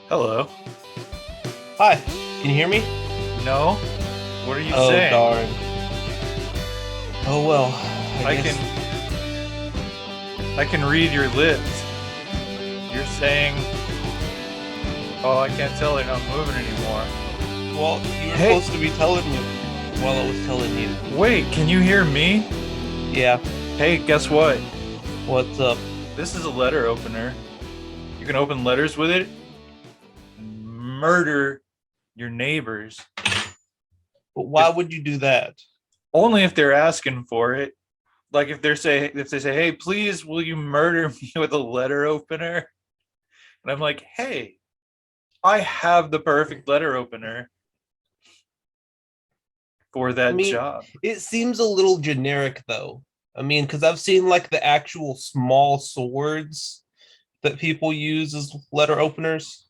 Hello. Hi, can you hear me? No? What are you Oh, saying? darn. Oh, well, I I guess. can I can read your lips. You're saying, "Oh, I can't tell they're not moving anymore." Well, you were Hey, supposed to be telling me while I was telling you. wait, can you hear me? Yeah, Hey, guess what? what's up? This is a letter opener. You can open letters with it and murder your neighbors. But why If would you do that? only if they're asking for it. Like if they say, "Hey, please will you murder me with a letter opener?" And I'm like, "Hey, I have the perfect letter opener for I that mean, job." it seems a little generic, though. I mean, because I've seen like the actual small swords that people use as letter openers.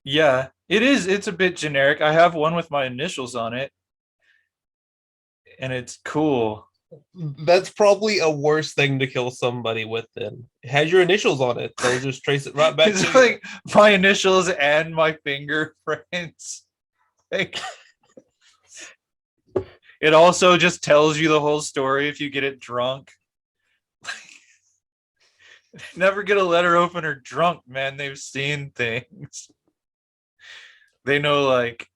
Yeah, it is. It's a bit generic. I have one with my initials on it, and it's cool. That's probably a worse thing to kill somebody with, then. It has your initials on it. They'll just trace it right back to It's you. like my initials and my fingerprints. Like it also just tells you the whole story if you get it drunk. Never get a letter opener drunk, man. They've seen things. They know like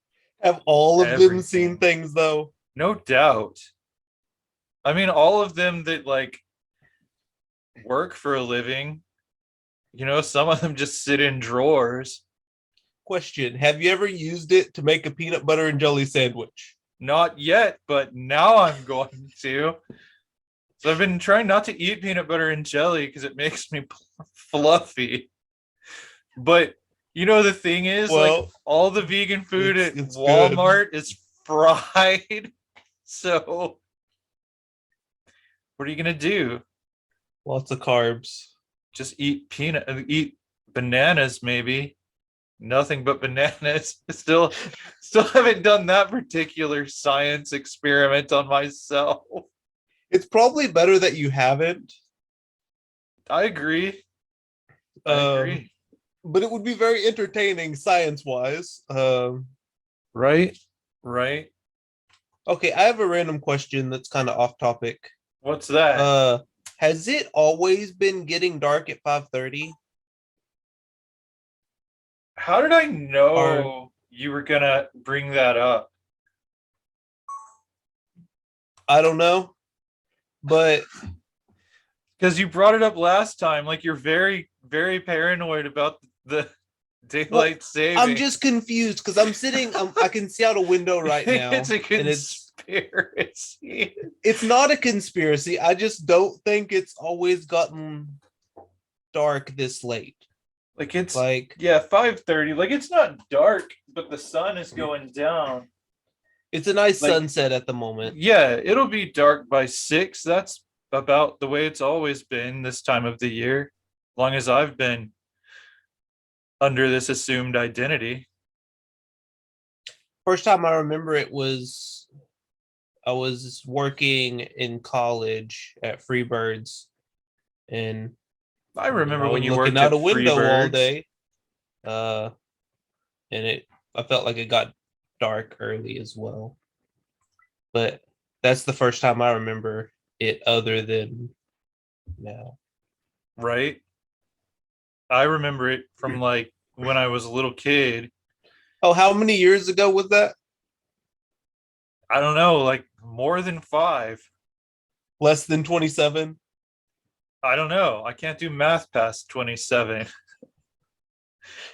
Have all of them seen everything. things, though? No doubt. I mean, all of them that like work for a living, some of them just sit in drawers. Question: have you ever used it to make a peanut butter and jelly sandwich? Not yet, but now I'm going to. So I've been trying not to eat peanut butter and jelly because it makes me fluffy. But the thing is, like Well, all the vegan food it's at it's good. Walmart is fried. So what are you gonna do? Lots of carbs. Just eat bananas, maybe. Nothing but bananas. Still haven't done that particular science experiment on myself. It's probably better that you haven't. I agree. I Um, agree. but it would be very entertaining science wise. Right? Right? Okay, I have a random question that's kind of off topic. What's that? Uh, has it always been getting dark at 5:30? How did I Or know you were gonna bring that up? I don't know, but Because you brought it up last time. Like you're very, very paranoid about the well, daylight I'm saving. just confused because I'm sitting. I can see out a window right It's now, a and it's conspiracy. it's not a conspiracy. I just don't think it's always gotten dark this late. Like it's Like, yeah, 5:30. Like it's not dark, but the sun is going down. it's a nice Like sunset at the moment. yeah, it'll be dark by 6. That's about the way it's always been this time of the year, long as I've been under this assumed identity. First time I remember it was I was working in college at Freebirds, and I I remember when was you looking worked out at a window all Freebirds. day. Uh, and I felt like it got dark early as well. But that's the first time I remember it, other than now. Right? I remember it from like when I was a little kid. Oh, how many years ago was that? I don't know, like more than 5. Less than 27? I don't know. I can't do math past 27.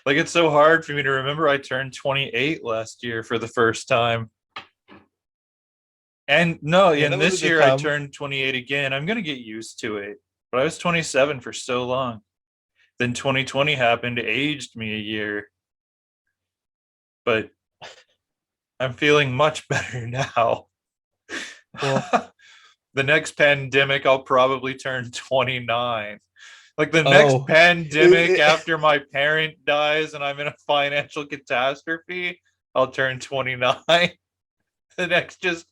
Like it's so hard for me to remember I turned 28 last year for the first time. And no, Yeah, that and was a this good year I time. turned 28 again. I'm going to get used to it. But I was 27 for so long. Then 2020 happened, aged me a year. But I'm feeling much better now. Well, The next pandemic, I'll probably turn 29. Like the next oh, pandemic it, after my parent dies and I'm in a financial catastrophe, I'll turn 29. The next just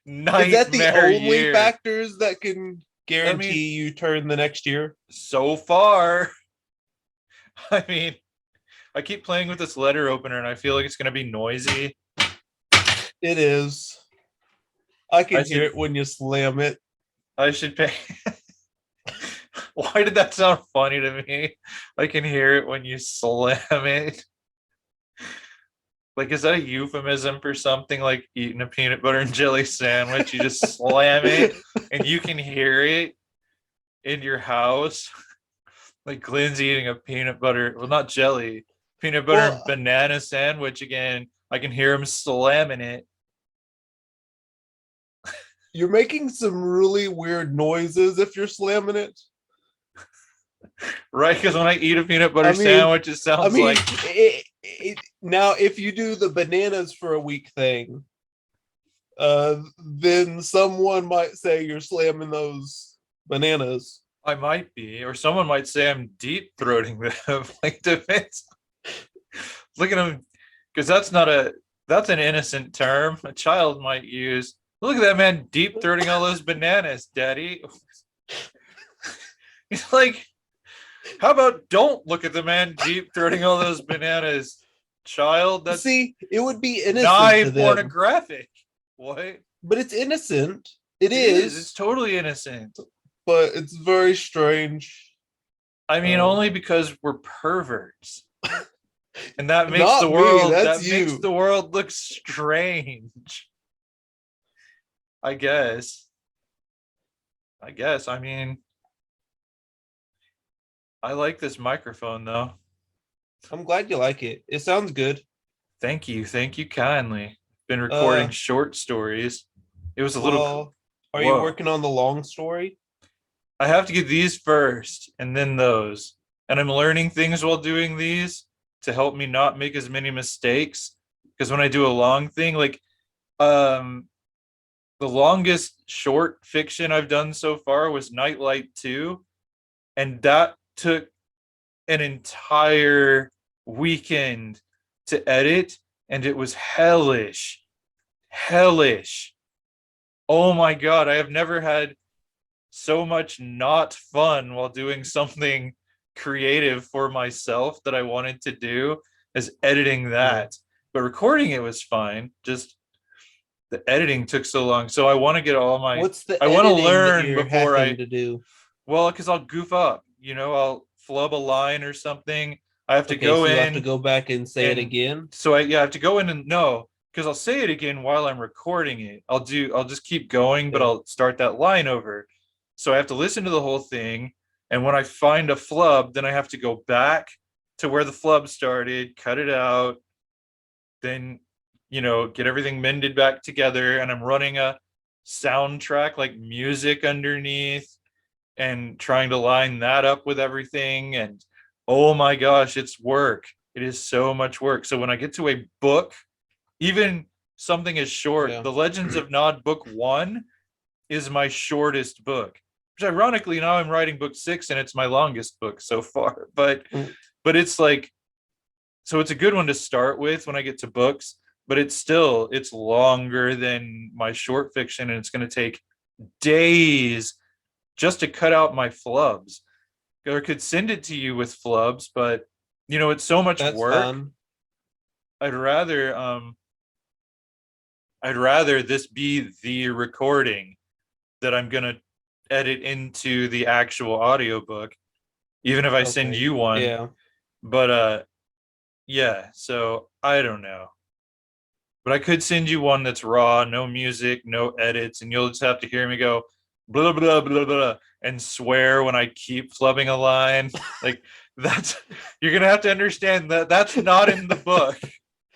is that the nightmare only year. factors that can I mean, guarantee you turn the next year? so far, I mean, I keep playing with this letter opener, and I feel like it's gonna be noisy. It is. I I can hear should it when you slam it. I should pay. Why did that sound funny to me? I can hear it when you slam it. Like, is that a euphemism for something like eating a peanut butter and jelly sandwich? You just slam it and you can hear it in your house. Like Glenn's eating a peanut butter, well, not jelly, peanut butter and Well, banana sandwich again. I can hear him slamming it. you're making some really weird noises if you're slamming it. Right? Because when I eat a peanut butter I mean, sandwich, it sounds like now if you do the bananas for a week thing, then someone might say you're slamming those bananas. I might be, or someone might say I'm deep throating them. Like, depends. Look at him, because that's an innocent term a child might use. Look at that man deep throating all those bananas, Daddy. He's like, how about don't look at the man deep throating all those bananas, child? That's See, it would be innocent nigh to them, pornographic. What? but it's innocent. It It is. is. It's totally innocent. But it's very strange. I mean, only because we're perverts. And that makes Not the me, world that's makes you. the world look strange. I guess. I mean, I like this microphone though. I'm glad you like it. It sounds good. Thank you. Thank you kindly. Been recording Uh, short stories. It was a little well, are you whoa. working on the long story? I have to get these first and then those. And I'm learning things while doing these to help me not make as many mistakes. Because when I do a long thing, like um the longest short fiction I've done so far was Nightlight 2. And that took an entire weekend to edit. And it was hellish. Hellish. Oh my God. I have never had so much not fun while doing something creative for myself that I wanted to do as editing that. But recording it was fine. Just the editing took so long. So I want to get all my What's the I want to editing that learn you're before having to do? well, because I'll goof up, I'll flub a line or something. I have to Okay, go so you have to in go back and say it and again. so I have to go in and no, because I'll say it again while I'm recording it. I'll just keep going, but Okay. I'll start that line over. So I have to listen to the whole thing. And when I find a flub, then I have to go back to where the flub started, cut it out, then get everything mended back together. And I'm running a soundtrack like music underneath and trying to line that up with everything. And oh my gosh, it's work. It is so much work. So when I get to a book, even something as short, Yeah. The Legends of Nod book 1 is my shortest book. Which ironically now I'm writing book 6 and it's my longest book so far. But it's like, so it's a good one to start with when I get to books, but it's longer than my short fiction, and it's going to take days just to cut out my flubs. Or could send it to you with flubs, but it's so much That's work. fine. I'd rather this be the recording that I'm gonna edit into the actual audiobook, even if I send Okay. you one. Yeah. But yeah, so I don't know. But I could send you one that's raw, no music, no edits, and you'll just have to hear me go blah blah blah blah and swear when I keep flubbing a line. Like that's you're gonna have to understand that that's not in the book.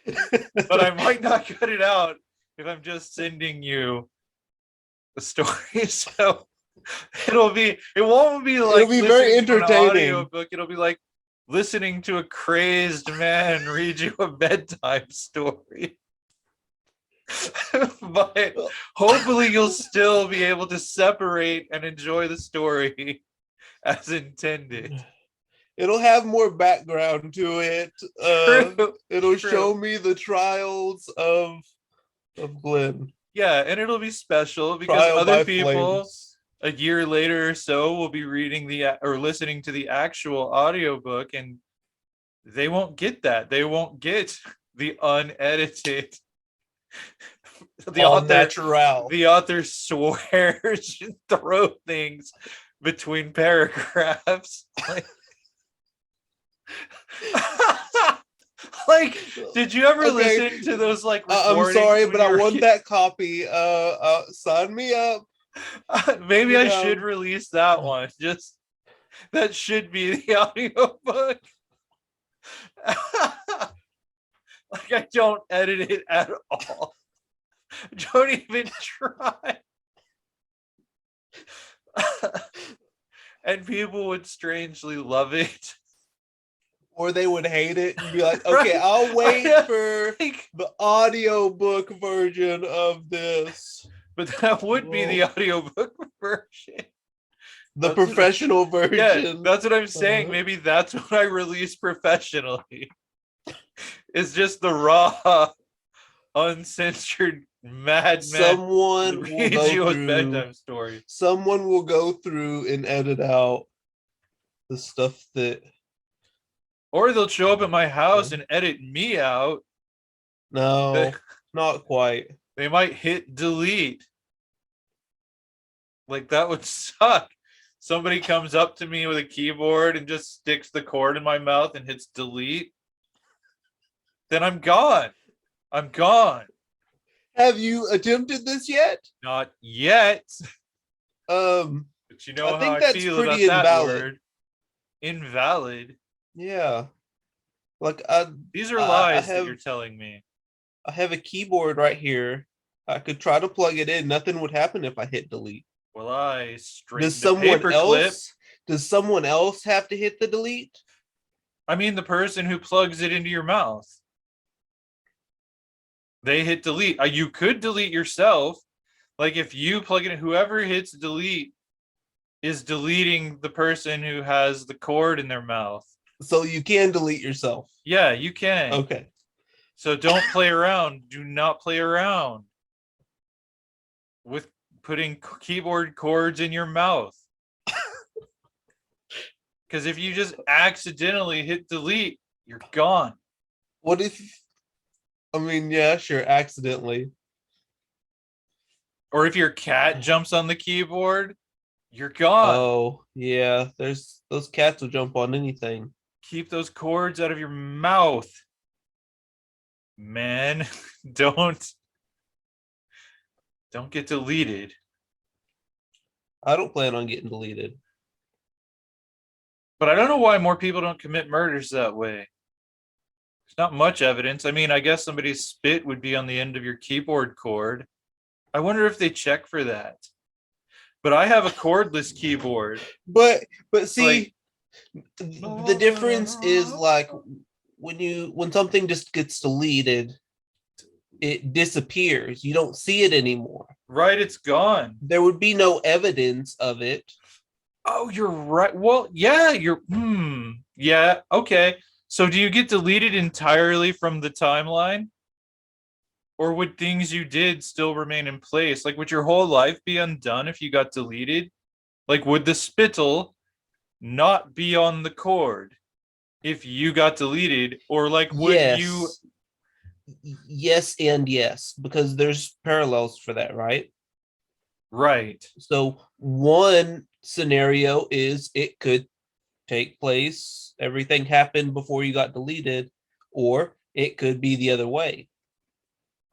But I might not cut it out if I'm just sending you the story. So it won't be like It'll be very listening to an entertaining. audiobook. It'll be like listening to a crazed man read you a bedtime story. But hopefully you'll still be able to separate and enjoy the story as intended. It'll have more background to it. It'll show me the trials of Glenn. Yeah, and it'll be special because Trial other by people flames. a year later or so will be reading or listening to the actual audiobook, and they won't get that. They won't get the unedited. The All author, natural. the author swears and throw things between paragraphs. Like, did you ever Okay. listen to those like I'm recordings? sorry, when but you I were a want kid? that copy. Sign me up. Maybe You I know. should release that one. Just that should be the audiobook. Like, I don't edit it at all. Don't even try. And people would strangely love it. Or they would hate it and be like, okay, Right? I'll wait for Like, the audiobook version of this. but that would be the Well, audiobook version. the That's what, professional yeah, version. that's what I'm saying. Maybe that's what I release professionally. It's just the raw, uncensored madman Someone will reads go you a through. bedtime story. Someone will go through and edit out the stuff that. Or they'll show up at my house and edit me out. They, No, not quite. they might hit delete. Like, that would suck. Somebody comes up to me with a keyboard and just sticks the cord in my mouth and hits delete. Then I'm gone. I'm gone. Have you attempted this yet? Not yet. Um, But you know I how think I that's feel pretty about that invalid. word. Invalid. Yeah, like These are I lies that you're have telling me. I have a keyboard right here. I could try to plug it in. Nothing would happen if I hit delete. Well, I Does straightened a someone paper clip. else? Does someone else have to hit the delete? I mean, the person who plugs it into your mouth. They hit delete. You could delete yourself. Like, if you plug it in, whoever hits delete is deleting the person who has the cord in their mouth. So you can delete yourself. Yeah, you can. Okay. So don't play around. Do not play around with putting keyboard cords in your mouth. Because if you just accidentally hit delete, you're gone. What if? I mean, yeah, sure, accidentally. Or if your cat jumps on the keyboard, you're gone. Oh, yeah. There's those cats will jump on anything. Keep those cords out of your mouth. Man, don't get deleted. I don't plan on getting deleted. But I don't know why more people don't commit murders that way. There's not much evidence. I mean, I guess somebody's spit would be on the end of your keyboard cord. I wonder if they check for that. But I have a cordless keyboard. But see, Like, the difference is like when something just gets deleted, it disappears. You don't see it anymore. right, it's gone. There would be no evidence of it. Oh, you're right. Well, yeah, yeah, okay. So do you get deleted entirely from the timeline? Or would things you did still remain in place? Like, would your whole life be undone if you got deleted? Like, would the spittle not be on the cord if you got deleted? Or like, would you? Yes and yes, because there's parallels for that, right? Right. So one scenario is it could take place, everything happened before you got deleted, or it could be the other way.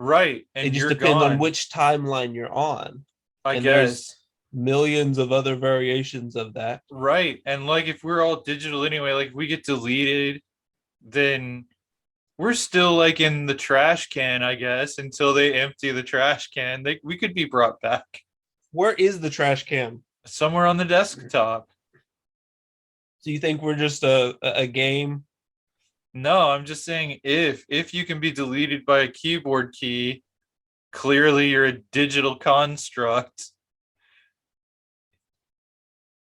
Right. It And just you're depends gone. on which timeline you're on. I And guess. there's millions of other variations of that. Right. And like, if we're all digital anyway, like, if we get deleted, then we're still like in the trash can, I guess, until they empty the trash can. We could be brought back Where is the trash can? somewhere on the desktop. So you think we're just a game? No, I'm just saying, if you can be deleted by a keyboard key, clearly you're a digital construct.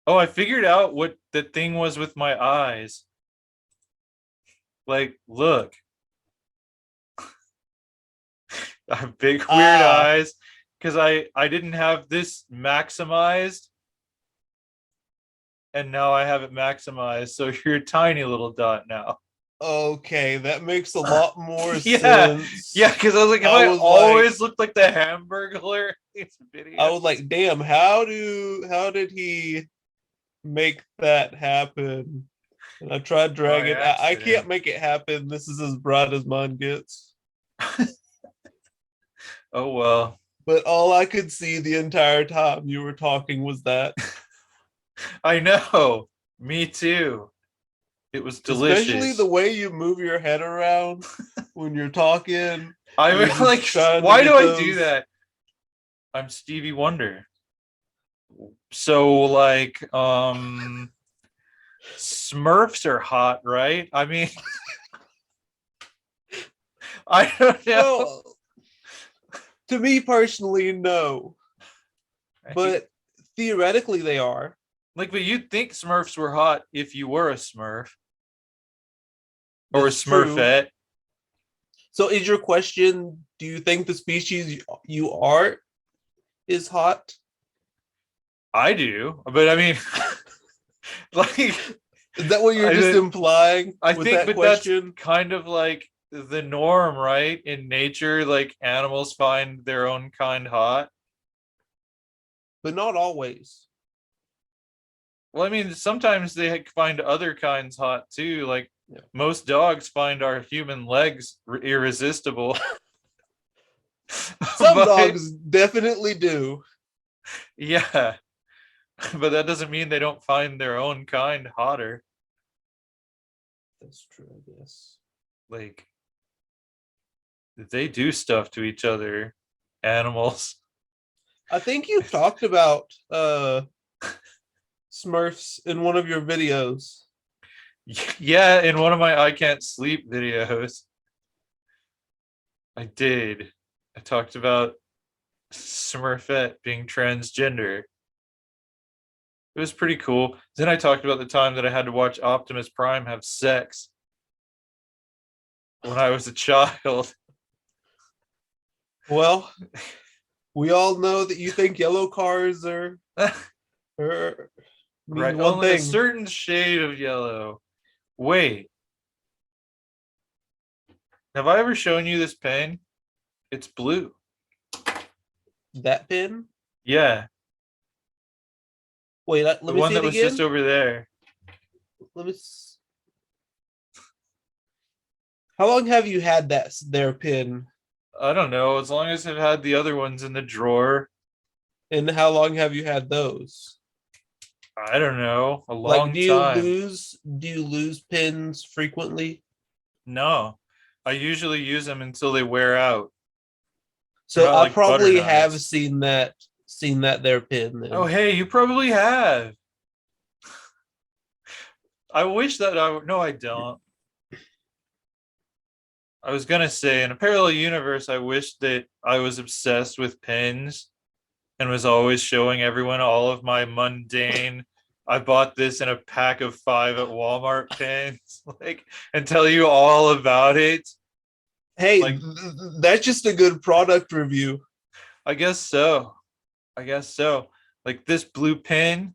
Oh, I figured out what the thing was with my eyes. Like, look. I have big weird eyes because I didn't have this maximized, and now I have it maximized. So you're a tiny little dot now. Okay, that makes a lot more Yeah, yeah, sense. because I was like, if I I was like, always looked like the Hamburglar in these I videos. was like, damn, how did he make that happen? And I tried By dragging. I can't accident. make it happen. This is as bright as mine gets. Oh well. But all I could see the entire time you were talking was that. I know. Me too. It was Especially the delicious. way you move your head around when you're talking. I You're mean, just like, trying to why do get I do those. that? I'm Stevie Wonder. So like, Smurfs are hot, right? I mean, I don't know. Well, to me personally, no. Right? But theoretically, they are. Like, but you'd think Smurfs were hot if you were a Smurf or a That's true. Smurfette. So, is your question, do you think the species you are is hot? I do, but I mean, like, Is that what you're just I implying I with think, that but that's question? kind of like the norm, right? In nature, like animals find their own kind hot. But not always. Well, I mean, sometimes they find other kinds hot too. Like Yeah. most dogs find our human legs irresistible. Some But dogs definitely do. yeah, but that doesn't mean they don't find their own kind hotter. That's true, I guess. Like they do stuff to each other, animals. I think you've talked about Smurfs in one of your videos. Yeah, in one of my I can't sleep videos, I did. I talked about Smurfette being transgender. It was pretty cool. Then I talked about the time that I had to watch Optimus Prime have sex when I was a child. Well, we all know that you think yellow cars are Right, mean one only a thing. certain shade of yellow. Wait, have I ever shown you this pen? It's blue. That pin? Yeah, Wait, let the me one see that it was just again. over there. Let me. How long have you had that there pin? I don't know, as long as I've had the other ones in the drawer. And how long have you had those? I don't know, a Like, long time. do you lose pins frequently? No, I usually use them until they wear out. They're So not I like butter probably have knives. seen that there pin Oh, then. hey, you probably have. I wish that I would. No, I don't. I was gonna say in a parallel universe, I wish that I was obsessed with pins and was always showing everyone all of my mundane. I bought this in a pack of 5 at Walmart pins, like, and tell you all about it. Hey, Like, that's just a good product review. I guess so. I guess so. Like this blue pin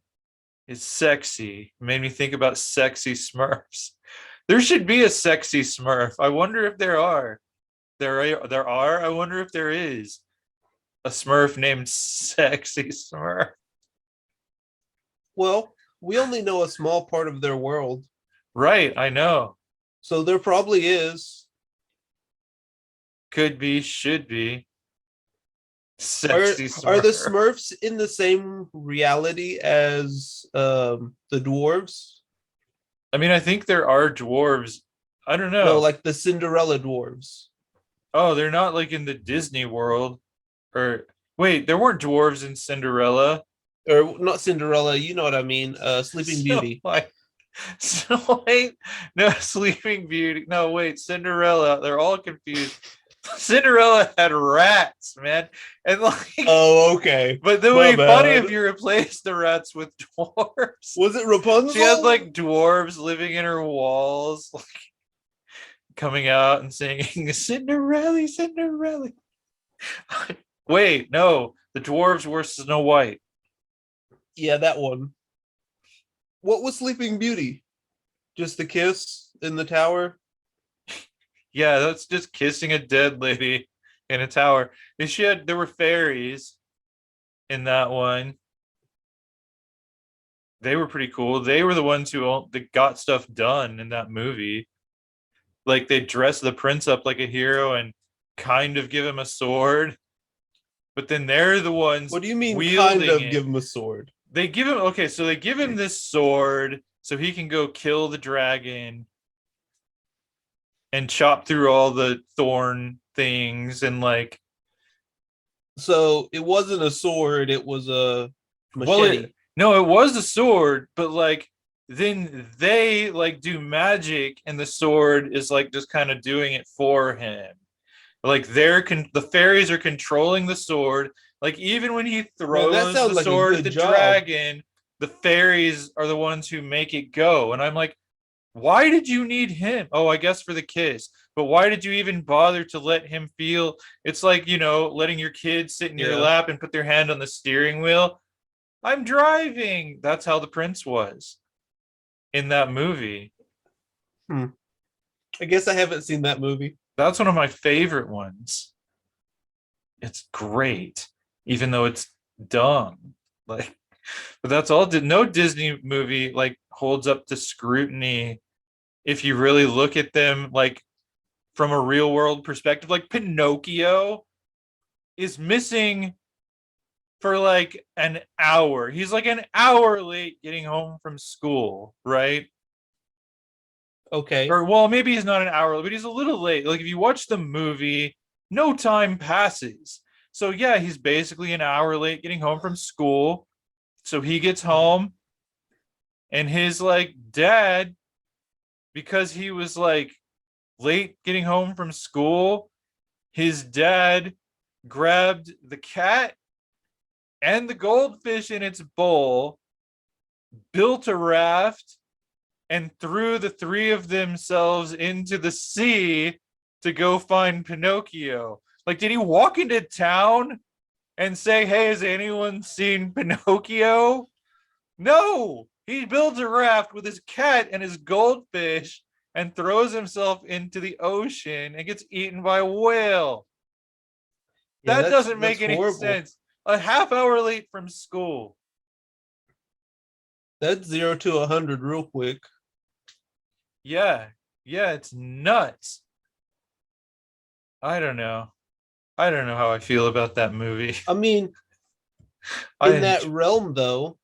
is sexy. It made me think about sexy Smurfs. There should be a sexy Smurf. I wonder if there are. There are. I wonder if there is a Smurf named Sexy Smurf. Well, we only know a small part of their world, Right, I know. so there probably is. Could be, should be. Are Sexy are the Smurf. Smurfs in the same reality as the dwarves? I mean, I think there are dwarves. I don't No, know. like the Cinderella dwarves. Oh, they're not like in the Disney world. Or wait, there weren't dwarves in Cinderella. Or not Cinderella, you know what I mean? Sleeping Snow Beauty. White. Snow White. No, Sleeping Beauty. No, wait, Cinderella. They're all confused. Cinderella had rats, man. And like, Oh, okay. but it My would be funny bad. if you replaced the rats with dwarves. Was it She had Rapunzel? like dwarves living in her walls, like, coming out and singing Cinderella, Cinderella. Wait, no, the dwarves were Snow White. Yeah, that one. What was Sleeping Beauty? Just the kiss in the tower? Yeah, that's just kissing a dead lady in a tower. There were fairies in that one. They were pretty cool. They were the ones that got stuff done in that movie. Like they dress the prince up like a hero and kind of give him a sword, but then they're the ones What do you mean, kind wielding of it. give him a sword? They give him okay, so they give him this sword so he can go kill the dragon and chop through all the thorn things and like So it wasn't a sword, it was a well machete. it was a sword, but like then they like do magic and the sword is like just kind of doing it for him. Like the fairies are controlling the sword. Like even when he Man, that throws sounds the like a sword at good the job. dragon, the fairies are the ones who make it go. And I'm like, why did you need him? Oh, I guess for the kiss. But why did you even bother to let him feel? It's like, letting your kids sit in your Yeah. lap and put their hand on the steering wheel. I'm driving. That's how the prince was in that movie. Hmm. I guess I haven't seen that movie. That's one of my favorite ones. It's great, even though it's dumb. Like, but that's all. No Disney movie like holds up to scrutiny if you really look at them like from a real world perspective. Like Pinocchio is missing for like an hour. He's like an hour late getting home from school, right? Okay. Or well, maybe he's not an hour, but he's a little late. Like if you watch the movie, no time passes. So yeah, he's basically an hour late getting home from school. So he gets home and his like dad, because he was like late getting home from school, his dad grabbed the cat and the goldfish in its bowl, built a raft, and threw the three of themselves into the sea to go find Pinocchio. Like, did he walk into town and say, "Hey, has anyone seen Pinocchio?" No, he builds a raft with his cat and his goldfish and throws himself into the ocean and gets eaten by a whale. Yeah, That doesn't that's make any horrible. sense. A half hour late from school. That's 0 to 100 real quick. Yeah, yeah, it's nuts. I don't know. I don't know how I feel about that movie. I mean, I in that enjoy- realm though,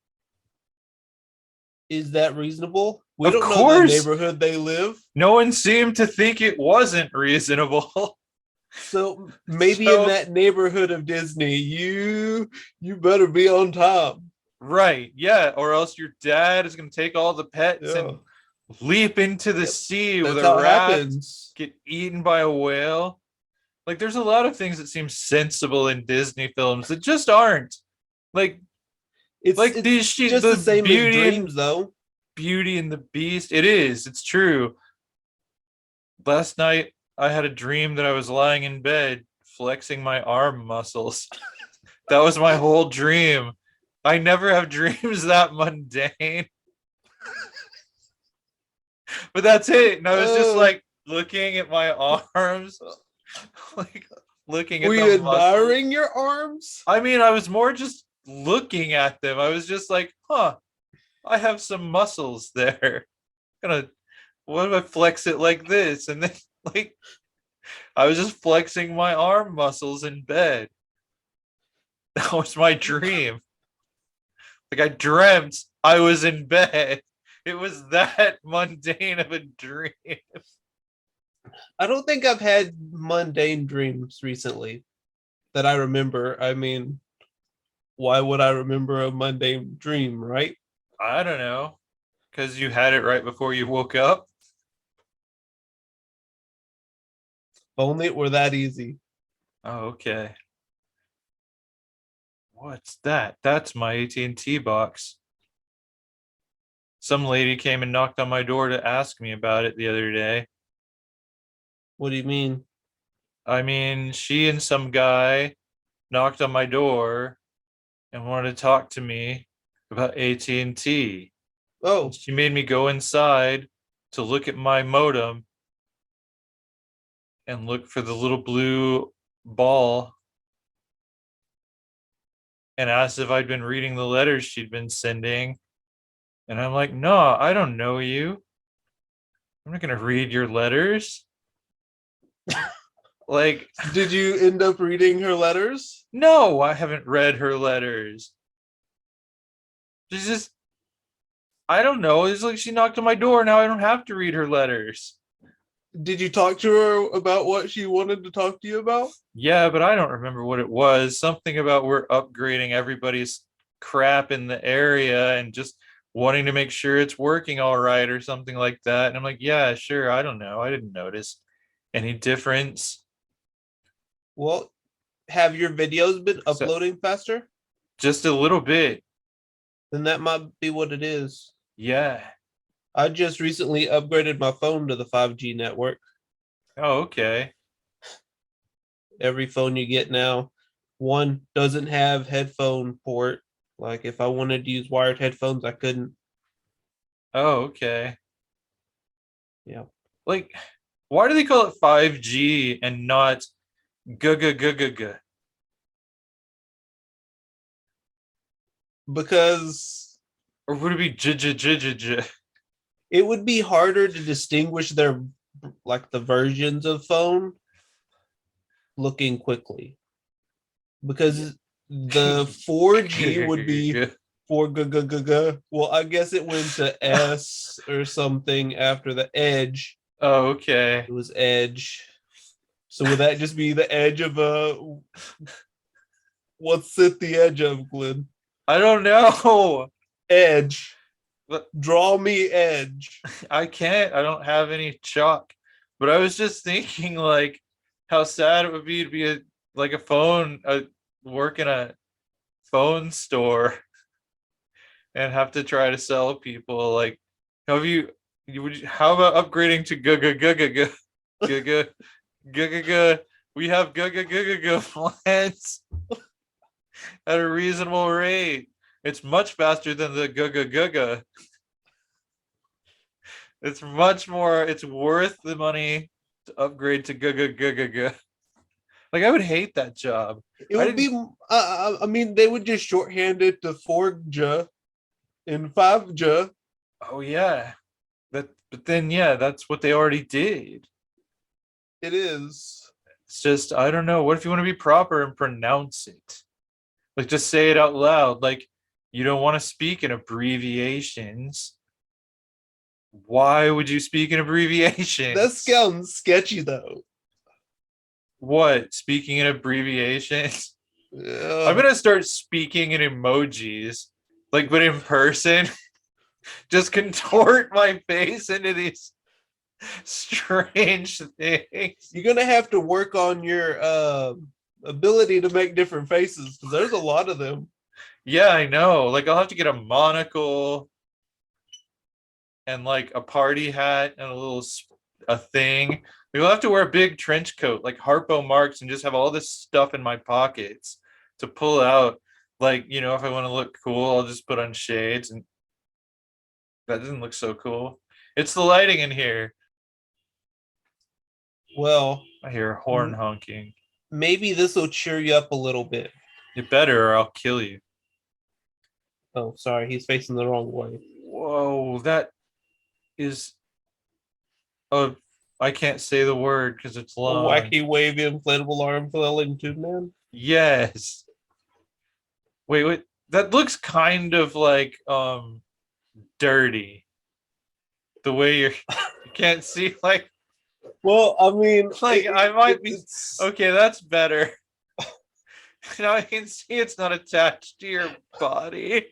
is that reasonable? We of don't know the course, neighborhood they live. no one seemed to think it wasn't reasonable. So maybe in So that neighborhood of Disney, you better be on top. right, yeah, or else your dad is going to take all the pets Yeah. and leap into the Yep. sea with That's a how it raft, happens. get eaten by a whale. Like there's a lot of things that seem sensible in Disney films that just aren't. Like like It's just the the same as dreams though. Beauty and the Beast. It is. It's true. Last night I had a dream that I was lying in bed flexing my arm muscles. That was my whole dream. I never have dreams that mundane. But that's it. And I was just Uh, like looking at my arms, like looking were at the you muscles. admiring your arms? I mean, I was more just looking at them. I was just like, huh, I have some muscles there. Gonna what if I flex it like this? And then like I was just flexing my arm muscles in bed. That was my dream. Like I dreamt I was in bed. It was that mundane of a dream. I don't think I've had mundane dreams recently that I remember. I mean, why would I remember a mundane dream, right? I don't know. Because you had it right before you woke up. If only it were that easy. Oh, okay. What's that? That's my AT&T box. Some lady came and knocked on my door to ask me about it the other day. What do you mean? I mean, she and some guy knocked on my door and wanted to talk to me about AT&T. And Oh, she made me go inside to look at my modem and look for the little blue ball and asked if I'd been reading the letters she'd been sending. And I'm like, no, I don't know you. I'm not going to read your letters. Like, Did you end up reading her letters? no, I haven't read her letters. She's just, I don't know. It's like she knocked on my door. Now I don't have to read her letters. Did you talk to her about what she wanted to talk to you about? Yeah, but I don't remember what it was. Something about we're upgrading everybody's crap in the area and just wanting to make sure it's working all right or something like that. And I'm like, yeah, sure. I don't know. I didn't notice any difference. Well, have your videos been So, uploading faster? just a little bit. Then that might be what it is. Yeah. I just recently upgraded my phone to the 5G network. Oh, okay. Every phone you get now, one doesn't have headphone port. Like if I wanted to use wired headphones, I couldn't. Oh, okay. Yeah. Like, why do they call it 5G and not g g g g g? Because Or would it be j j j j j? it would be harder to distinguish their like the versions of phone looking quickly. Because the 4G would be 4 g g g g. Well, I guess it went to S or something after the edge. Oh, okay. It was edge. So would that just be the edge of a what's at the edge of, Glenn? I don't know. Edge. But Draw me edge. I can't. I don't have any chalk. But I was just thinking, like, how sad it would be to be like a phone, work in a phone store and have to try to sell people. Like, have how about upgrading to g g g g g g g g g g? We have g g g g g plans at a reasonable rate. It's much faster than the g g g g. It's much more. It's worth the money to upgrade to g g g g g. Like, I would hate that job. It would be. I mean, they would just shorthand it to 4J and 5J. Oh yeah, but then yeah, that's what they already did. It is. It's just I don't know. What if you want to be proper and pronounce it? Like, just say it out loud. Like, you don't want to speak in abbreviations. Why would you speak in abbreviations? That sounds sketchy, though. What? Speaking in abbreviations? Yeah. I'm gonna start speaking in emojis, like, but in person. Just contort my face into these strange things. You're gonna have to work on your ability to make different faces because there's a lot of them. Yeah, I know. Like, I'll have to get a monocle and like a party hat and a thing. You'll have to wear a big trench coat like Harpo Marx and just have all this stuff in my pockets to pull out. Like, if I want to look cool, I'll just put on shades, and that doesn't look so cool. It's the lighting in here. Well, I hear a horn honking. Maybe this will cheer you up a little bit. You better, or I'll kill you. Oh, sorry, he's facing the wrong way. Whoa, that is. Oh, I can't say the word because it's long. Wacky, wavy, inflatable arm flailing tube man. Yes. Wait. That looks kind of like dirty. The way you can't see, like. Well, I mean, Like, I might be okay. That's better. Now I can see it's not attached to your body.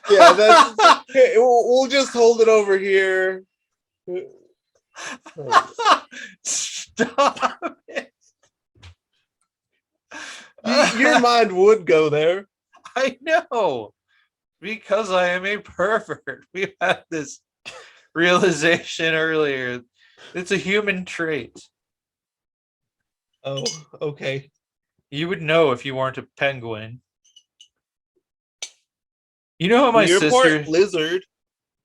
Yeah, that's. We'll just hold it over here. Stop it. Your mind would go there. I know, because I am a pervert. We had this realization earlier. It's a human trait. Oh, okay. You would know if you weren't a penguin. You know how my You're sister. part lizard.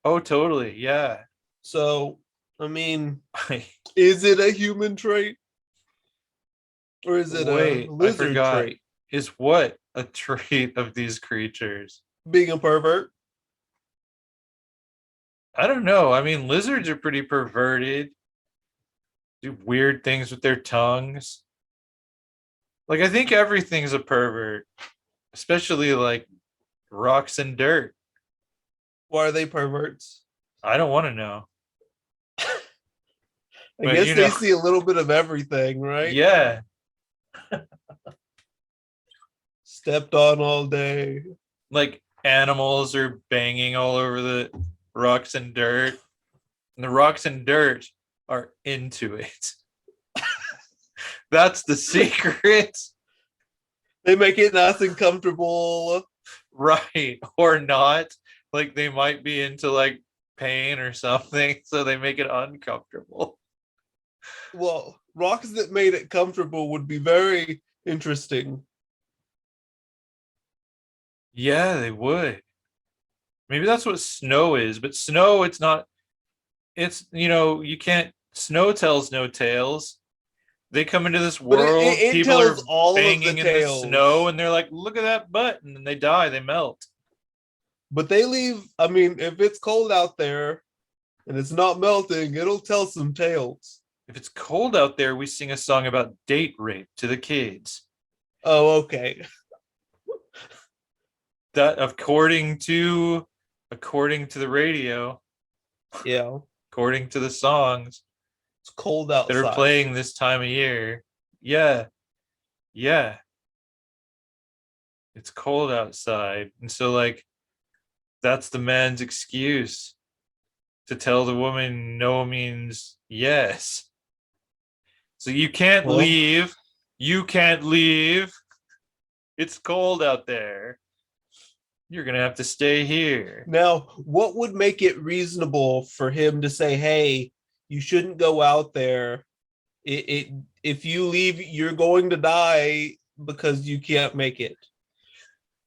Oh, totally. Yeah. So I mean, I, is it a human trait or is it a wait, I lizard forgot. trait? Is what a trait of these creatures? Being a pervert? I don't know. I mean, lizards are pretty perverted, do weird things with their tongues. Like, I think everything's a pervert, especially like rocks and dirt. Why are they perverts? I don't want to know. I But guess they see a little bit of everything, right? yeah, Stepped on all day. like animals are banging all over the rocks and dirt, and the rocks and dirt are into it. That's the secret. They make it nice and comfortable. Right. Or not. Like they might be into like pain or something, so they make it uncomfortable. Well, rocks that made it comfortable would be very interesting. Yeah, they would. Maybe that's what snow is, but snow, it's not, it's, you can't, snow tells no tales. They come into this But it, world, it, it people are tells all of the banging in the snow, tales. and they're like, look at that butt, and then they die, they melt. But they leave, I mean, if it's cold out there and it's not melting, it'll tell some tales. If it's cold out there, we sing a song about date rape to the kids. Oh, okay. That according to the radio, Yeah. according to the songs It's cold that are outside. playing this time of year. Yeah, yeah, it's cold outside. And so like that's the man's excuse to tell the woman no means yes. So you can't Well, leave. You can't leave. It's cold out there. You're going to have to stay here. now, what would make it reasonable for him to say, "Hey, you shouldn't go out there. It if you leave, you're going to die because you can't make it."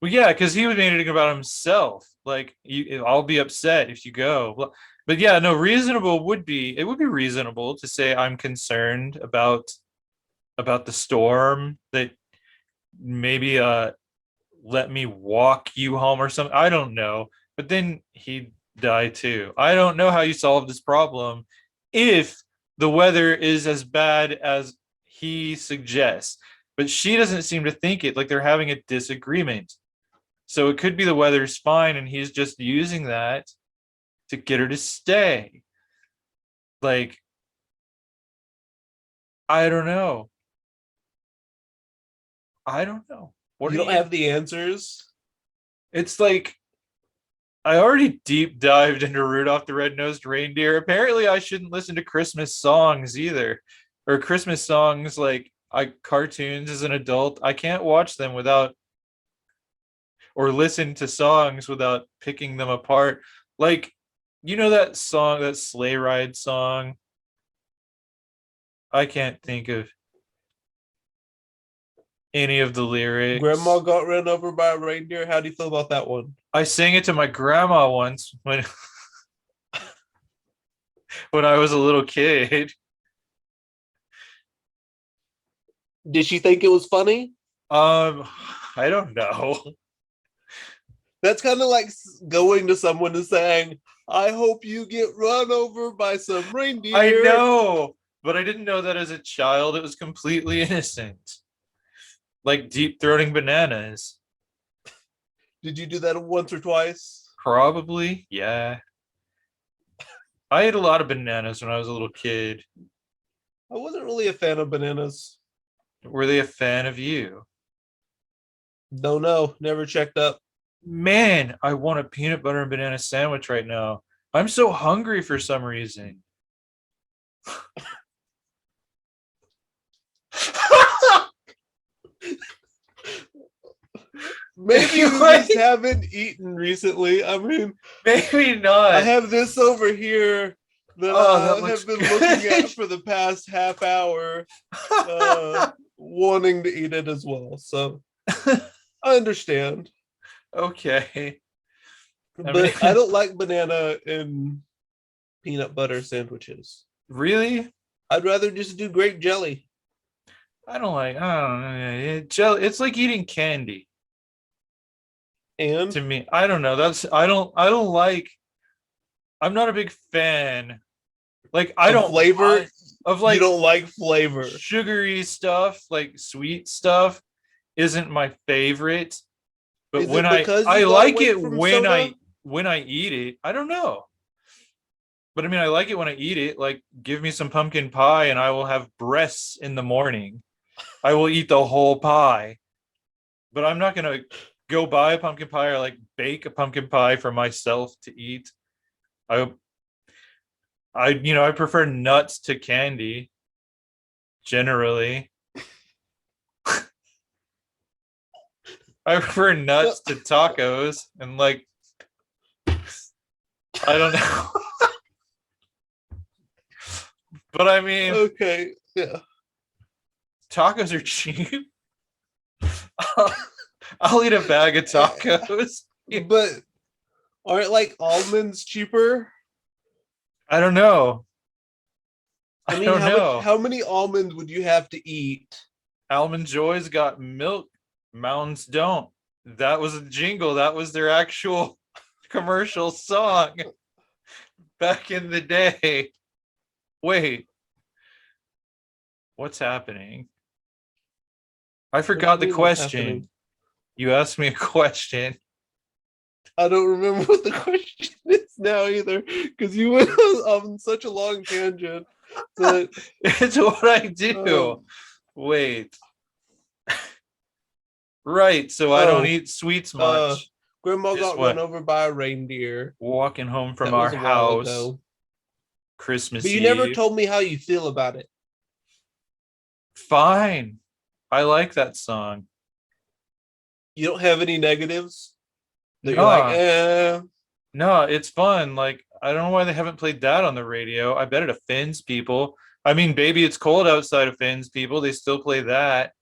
Well, yeah, because he was made it about himself. Like, I'll be upset if you go. But yeah, no, it would be reasonable to say I'm concerned about the storm that maybe let me walk you home or something. I don't know. But then he'd die too. I don't know how you solve this problem if the weather is as bad as he suggests. But she doesn't seem to think it. Like they're having a disagreement. So it could be the weather's fine and he's just using that to get her to stay. Like, I don't know. I don't know. What You are don't you? have the answers. It's like I already deep dived into Rudolph the Red-Nosed Reindeer. Apparently, I shouldn't listen to Christmas songs either, or Christmas songs like cartoons as an adult. I can't watch them without or listen to songs without picking them apart. Like, that song, that sleigh ride song. I can't think of any of the Grandma lyrics. got run over by a reindeer. How do you feel about that one? I sang it to my grandma once when I was a little kid. Did she think it was funny? Um, I don't know. That's kind of like going to someone and saying, "I hope you get run over by some reindeer." I know, but I didn't know that as a child. It was completely innocent, like deep throating bananas. Did you do that once or twice? Probably, yeah. I ate a lot of bananas when I was a little kid. I wasn't really a fan of bananas. Were they a fan of you? Don't know. Never checked up. Man, I want a peanut butter and banana sandwich right now. I'm so hungry for some reason. Maybe you just haven't eaten recently. I mean, Maybe not. I have this over here that I that looks have been good. looking at for the past half hour, wanting to eat it as well. So I understand. Okay. I mean, But I don't like banana in peanut butter sandwiches. Really? I'd rather just do grape jelly. I don't like. I don't know. It's like eating candy And to me. I don't know. That's. I don't. I don't like. I'm not a big fan. Like I of don't flavor, of you like don't like flavor. sugary stuff, like sweet stuff, isn't my favorite. But Is when it because I you got like away it from soda? when I eat it, I don't know. But I mean, I like it when I eat it. Like, give me some pumpkin pie, and I will have breasts in the morning. I will eat the whole pie. But I'm not gonna go buy a pumpkin pie or like bake a pumpkin pie for myself to eat. I I prefer nuts to candy generally. I prefer No. nuts to tacos and like I don't know. But I mean, Okay, yeah. tacos are cheap. I'll eat a bag of tacos. But aren't like almonds cheaper? I don't know. I I mean, don't know. how many almonds would you have to eat? Almond Joy's got milk. Mountains don't. That was a jingle. That was their actual commercial song back in the day. Wait, what's happening? I What do you forgot the mean what's happening? question. You asked me a question. I don't remember what the question is now either, because you went on such a long tangent that It's what I do. um, Wait. Right. So I don't oh, eat sweets uh, much. Grandma Just got run what? over by a reindeer. Walking home from That our was a while house, ago. But Christmas you never Eve. told me how you feel about it. Fine. I like that song. You don't have any negatives that you're like, No, no, it's fun. Like, I don't know why they haven't played that on the radio. I bet it offends people. I mean, Baby It's Cold Outside offends people. They still play that.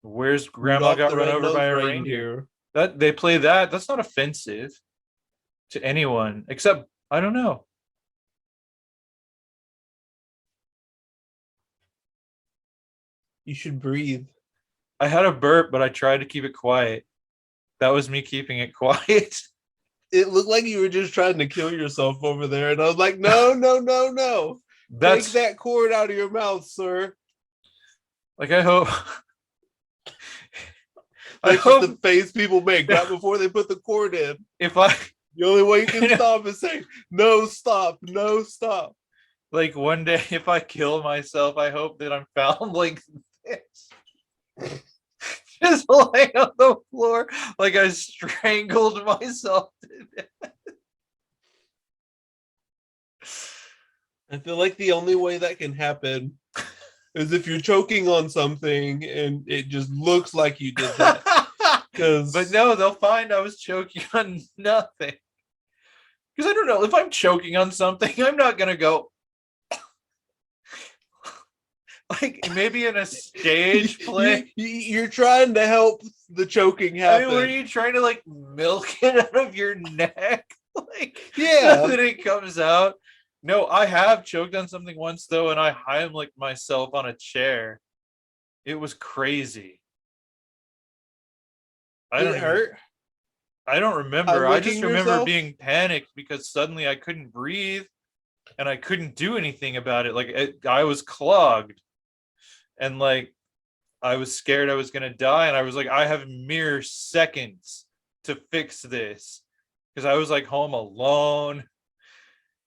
Where's Grandma Rudolph got the run over by Red-Nosed a reindeer? Reindeer. That they play that. That's not offensive to anyone except I don't know. You should breathe. I had a burp, but I tried to keep it quiet. That was me keeping it quiet. It looked like you were just trying to kill yourself over there. And I was like, no, no, no, no. Take That's that cord out of your mouth, sir. like I hope I That's just the hope face people make right before they put the cord in. if I The only way you can stop is saying, no, stop, no, stop. like one day if I kill myself, I hope that I'm found like this. Just laying on the floor like I strangled myself to death. I feel like the only way that can happen is if you're choking on something and it just looks like you did that. But no, they'll find I was choking on nothing. Because I don't know if I'm choking on something, I'm not gonna go like maybe in a stage play. You're trying to help the choking happen. I mean, were you trying to like milk it out of your neck? Like, yeah. so that it comes out? No, I have choked on something once though, and I Heimlicked myself on a chair. It was crazy. I Did don't it even hurt? I don't remember. I just Licking remember yourself? being panicked because suddenly I couldn't breathe and I couldn't do anything about it. I was clogged and like I was scared I was gonna die, and I was like, I have mere seconds to fix this because I was like home alone.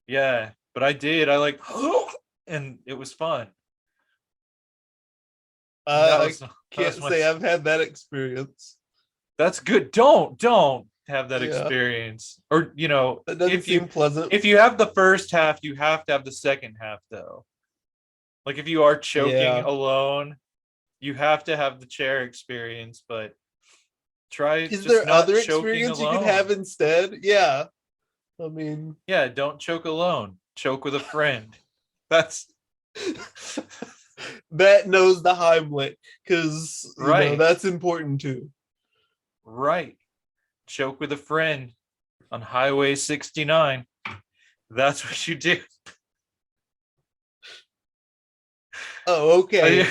Yeah, but I did. I like, and it was fun. That I was that was can't my. say I've had that experience. That's good. Don't have that Yeah, experience, or that doesn't seem pleasant. if you have the first half, you have to have the second half though. Like if you are choking Yeah. alone, you have to have the chair experience, but try Is just there not other choking experience you could have alone. instead? Yeah. I mean, Yeah, don't choke alone. Choke with a friend. That's that knows the Heimlich because, right. that's important too. Right. Choke with a friend on Highway 69. That's what you do. Oh, okay.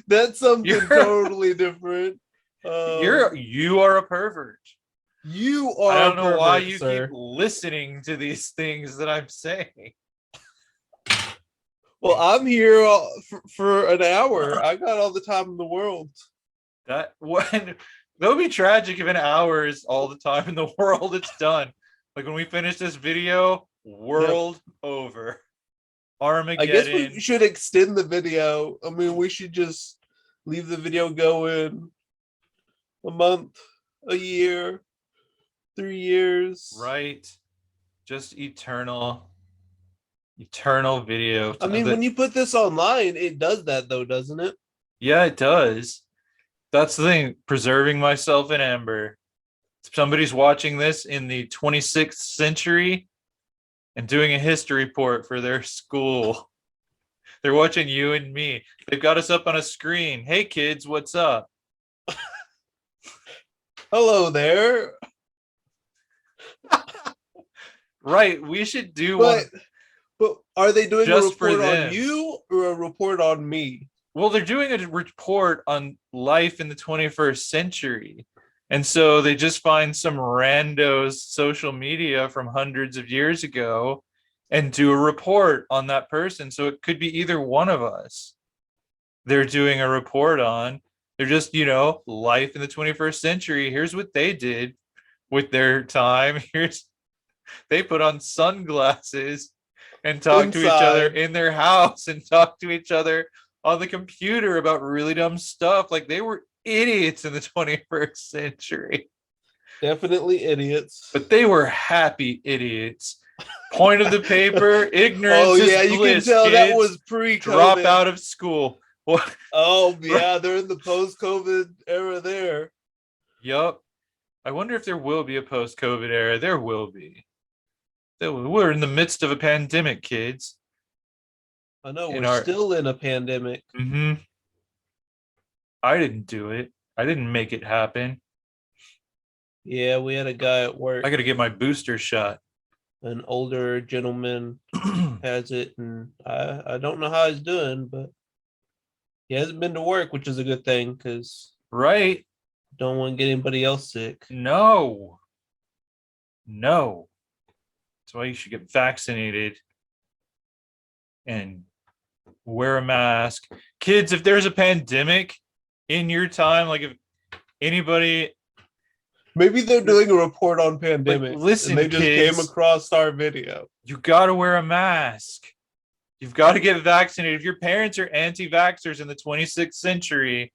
That's something You're totally different. you are a pervert. You I are a don't know why pervert, you keep sir. listening to these things that I'm saying. Well, I'm here for an hour. I got all the time in the world. That when that would be tragic if an hour is all the time in the world. It's done. Like when we finish this video, Yep. world over. I guess we Armageddon. should extend the video. I mean, we should just leave the video going a month, a year, 3 years. Right. Just eternal video. I mean, when you put this online, it does that though, doesn't it? Yeah, it does. That's the thing. Preserving myself in amber. If somebody's watching this in the 26th century and doing a history report for their school. They're watching you and me. They've got us up on a screen. Hey kids, what's up? Hello there. Right, we should do But one but are they doing a just for report on them. you or a report on me? Well, they're doing a report on life in the 21st century. And so they just find some randos social media from hundreds of years ago and do a report on that person. So it could be either one of us. They're doing a report on. They're just, life in the 21st century. Here's what they did with their time. They put on sunglasses and talk to each other Inside. in their house and talk to each other on the computer about really dumb stuff. Like they were idiots in the 21st century, Definitely idiots. but they were happy idiots. Point of the paper, ignorance Oh yeah, is you bliss, can tell kids. that was pre-COVID. Drop out of school. What? Oh yeah, they're in the post-COVID era there. Yup. I wonder if there will be a post-COVID era. There will be. We're in the midst of a pandemic, kids. I know In we're our still in a pandemic. I didn't do it. I didn't make it happen. Yeah, we had a guy at work, I got to get my booster shot. an older gentleman has it, and I don't know how he's doing, but he hasn't been to work, which is a good thing because Right? don't want to get anybody else sick. No. That's why you should get vaccinated and wear a mask. Kids, if there's a pandemic in your time, like if anybody, Maybe they're doing a report on pandemic. listen, and they just kids. came across our video. You got to wear a mask. You've got to get vaccinated. If your parents are anti-vaxxers in the 26th century,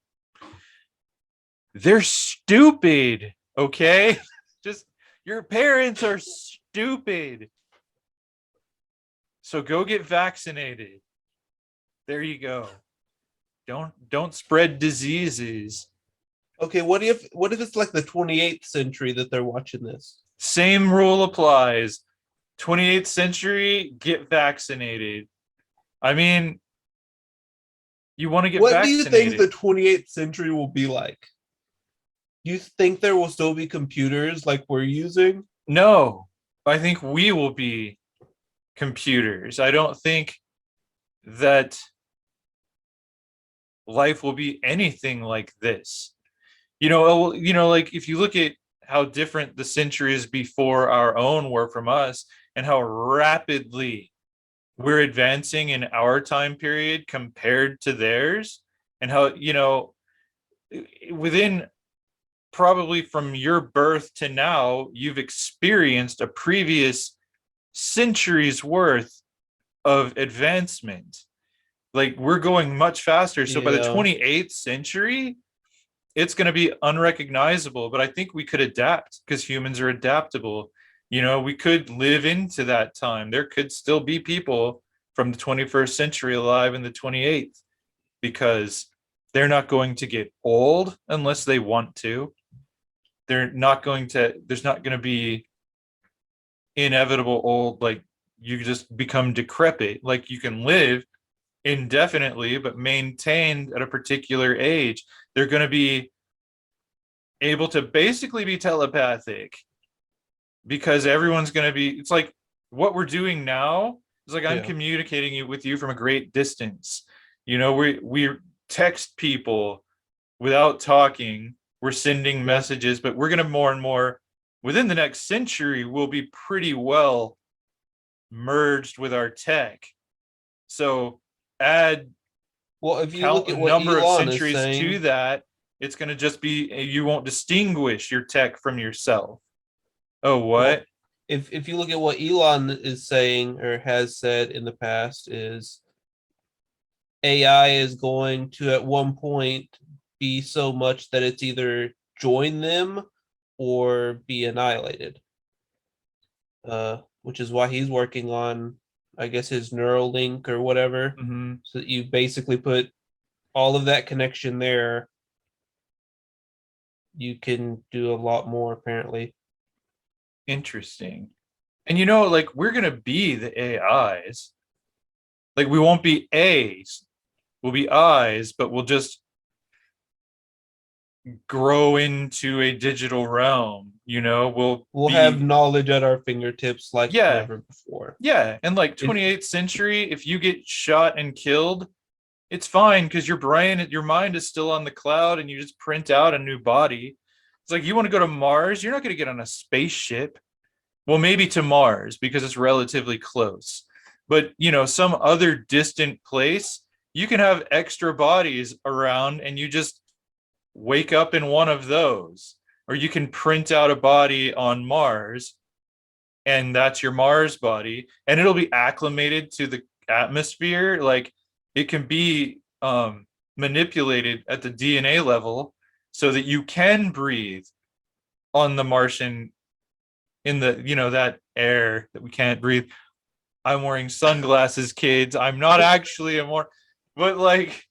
they're stupid, okay? Just your parents are stupid. So go get vaccinated. There you go. Don't spread diseases. Okay, what if it's like the 28th century that they're watching this? Same rule applies. 28th century, get vaccinated. I mean, you want to get What vaccinated. do you think the 28th century will be like? Do you think there will still be computers like we're using? No, I think we will be computers. I don't think that life will be anything like this. Like if you look at how different the centuries before our own were from us and how rapidly we're advancing in our time period compared to theirs, and how, within probably from your birth to now, you've experienced a previous century's worth of advancement. Like we're going much faster. So by the Yeah. 28th century, it's going to be unrecognizable. But I think we could adapt because humans are adaptable. We could live into that time. There could still be people from the 21st century alive in the 28th because they're not going to get old unless they want to. There's not going to be inevitable old, like you just become decrepit. Like you can live indefinitely, but maintained at a particular age. They're going to be able to basically be telepathic because everyone's going to be, it's like what we're doing now is like I'm communicating with you from a great distance. We text people without talking. We're sending Yeah. messages, but we're going to more and more within the next century, we'll be pretty well merged with our tech. So add Well, if you look count a at what number of Elon is centuries to saying, that, it's going to just be you won't distinguish your tech from yourself. Oh, well, what? if you look at what Elon is saying or has said in the past, is AI is going to at one point be so much that it's either join them or be annihilated. Which is why he's working on, I guess, his neural link or whatever. Mm-hmm. So that you basically put all of that connection there. You can do a lot more, apparently. Interesting. And like we're going to be the AIs. Like we won't be A's, we'll be I's, but we'll just grow into a digital realm. We'll have be knowledge at our fingertips like yeah, never before. yeah. And like 28th century, if you get shot and killed, it's fine because your mind is still on the cloud and you just print out a new body. It's like you want to go to Mars, you're not going to get on a spaceship. Well, maybe to Mars because it's relatively close. But, some other distant place, you can have extra bodies around and you just wake up in one of those. Or you can print out a body on Mars and that's your Mars body and it'll be acclimated to the atmosphere. Like it can be manipulated at the DNA level so that you can breathe on the Martian in the that air that we can't breathe. I'm wearing sunglasses, kids. I'm not actually but like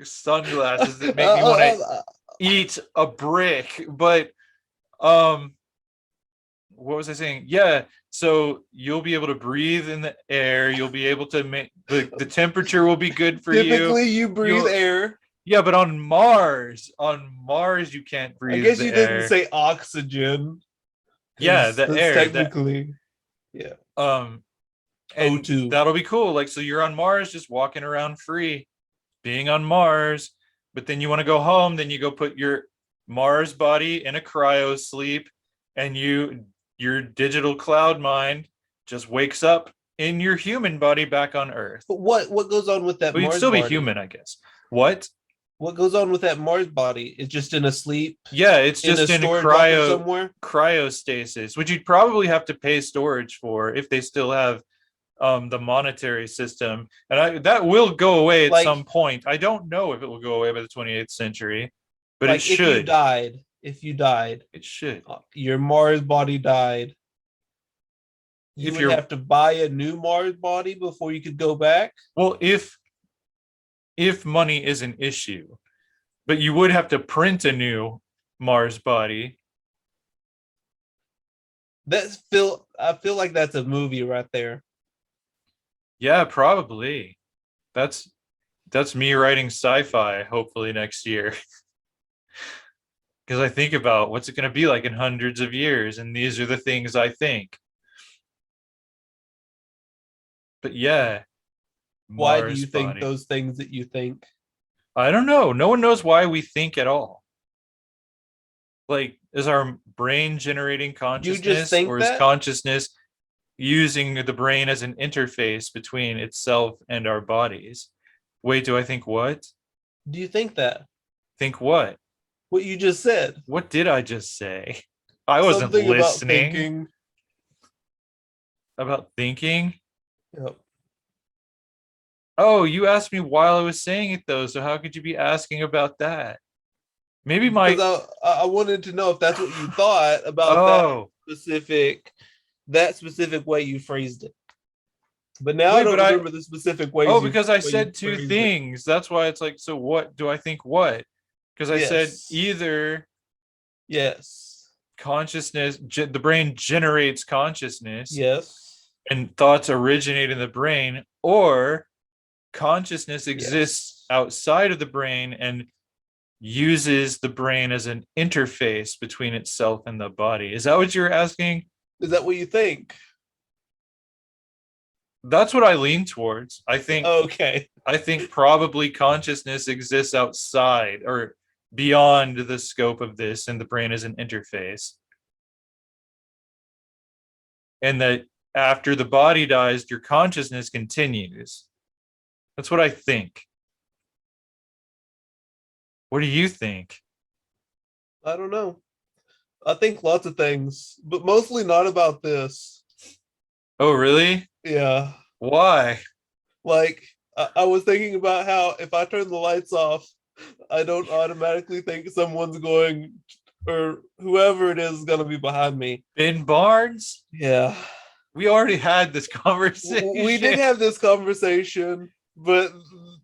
sunglasses that make me want to eat a brick. But what was I saying? Yeah, so you'll be able to breathe in the air. You'll be able to make the temperature will be good for you. Typically, you breathe air. Yeah, but on Mars you can't breathe. I guess you air. didn't say oxygen. Yeah, the air. Technically, yeah. And O2. That'll be cool. Like, so you're on Mars, just walking around free, being on Mars. But then you want to go home. Then you go put your Mars body in a cryo sleep, and your digital cloud mind just wakes up in your human body back on Earth. But what goes on with that? But you'd still be human, I guess. What goes on with that Mars body? It's just in a sleep. Yeah, it's just in a somewhere. Cryostasis, which you'd probably have to pay storage for if they still have the monetary system, and that will go away at some point. I don't know if it will go away by the 28th century, but it should. If you died, it should. Your Mars body died. You would have to buy a new Mars body before you could go back. Well, if money is an issue, but you would have to print a new Mars body. I feel like that's a movie right there. Yeah, probably. That's me writing sci-fi hopefully next year. Because I think about what's it going to be like in hundreds of years, and these are the things I think. But yeah. Why do you think those things that you think? I don't know. No one knows why we think at all. Like, is our brain generating consciousness, or is consciousness using the brain as an interface between itself and our bodies? Wait, do I think what? Do you think that? Think what? What you just said. What did I just say? I wasn't listening. About thinking? Yep. Oh, you asked me while I was saying it though, so how could you be asking about that? Maybe I wanted to know if that's what you thought about that specific way you phrased it. But now I don't remember the specific way. Oh, because I said two things. That's why it's like, so what do I think what? Because I said either consciousness, the brain generates consciousness. Yes. And thoughts originate in the brain, or consciousness exists outside of the brain and uses the brain as an interface between itself and the body. Is that what you're asking? Is that what you think? That's what I lean towards. Okay. I think probably consciousness exists outside or beyond the scope of this, and the brain is an interface. And that after the body dies, your consciousness continues. That's what I think. What do you think? I don't know. I think lots of things, but mostly not about this. Oh, really? Yeah. Why? Like I was thinking about how if I turn the lights off, I don't automatically think someone's going or whoever it is going to be behind me. Ben Barnes? Yeah. We already had this We did conversation. have this conversation, but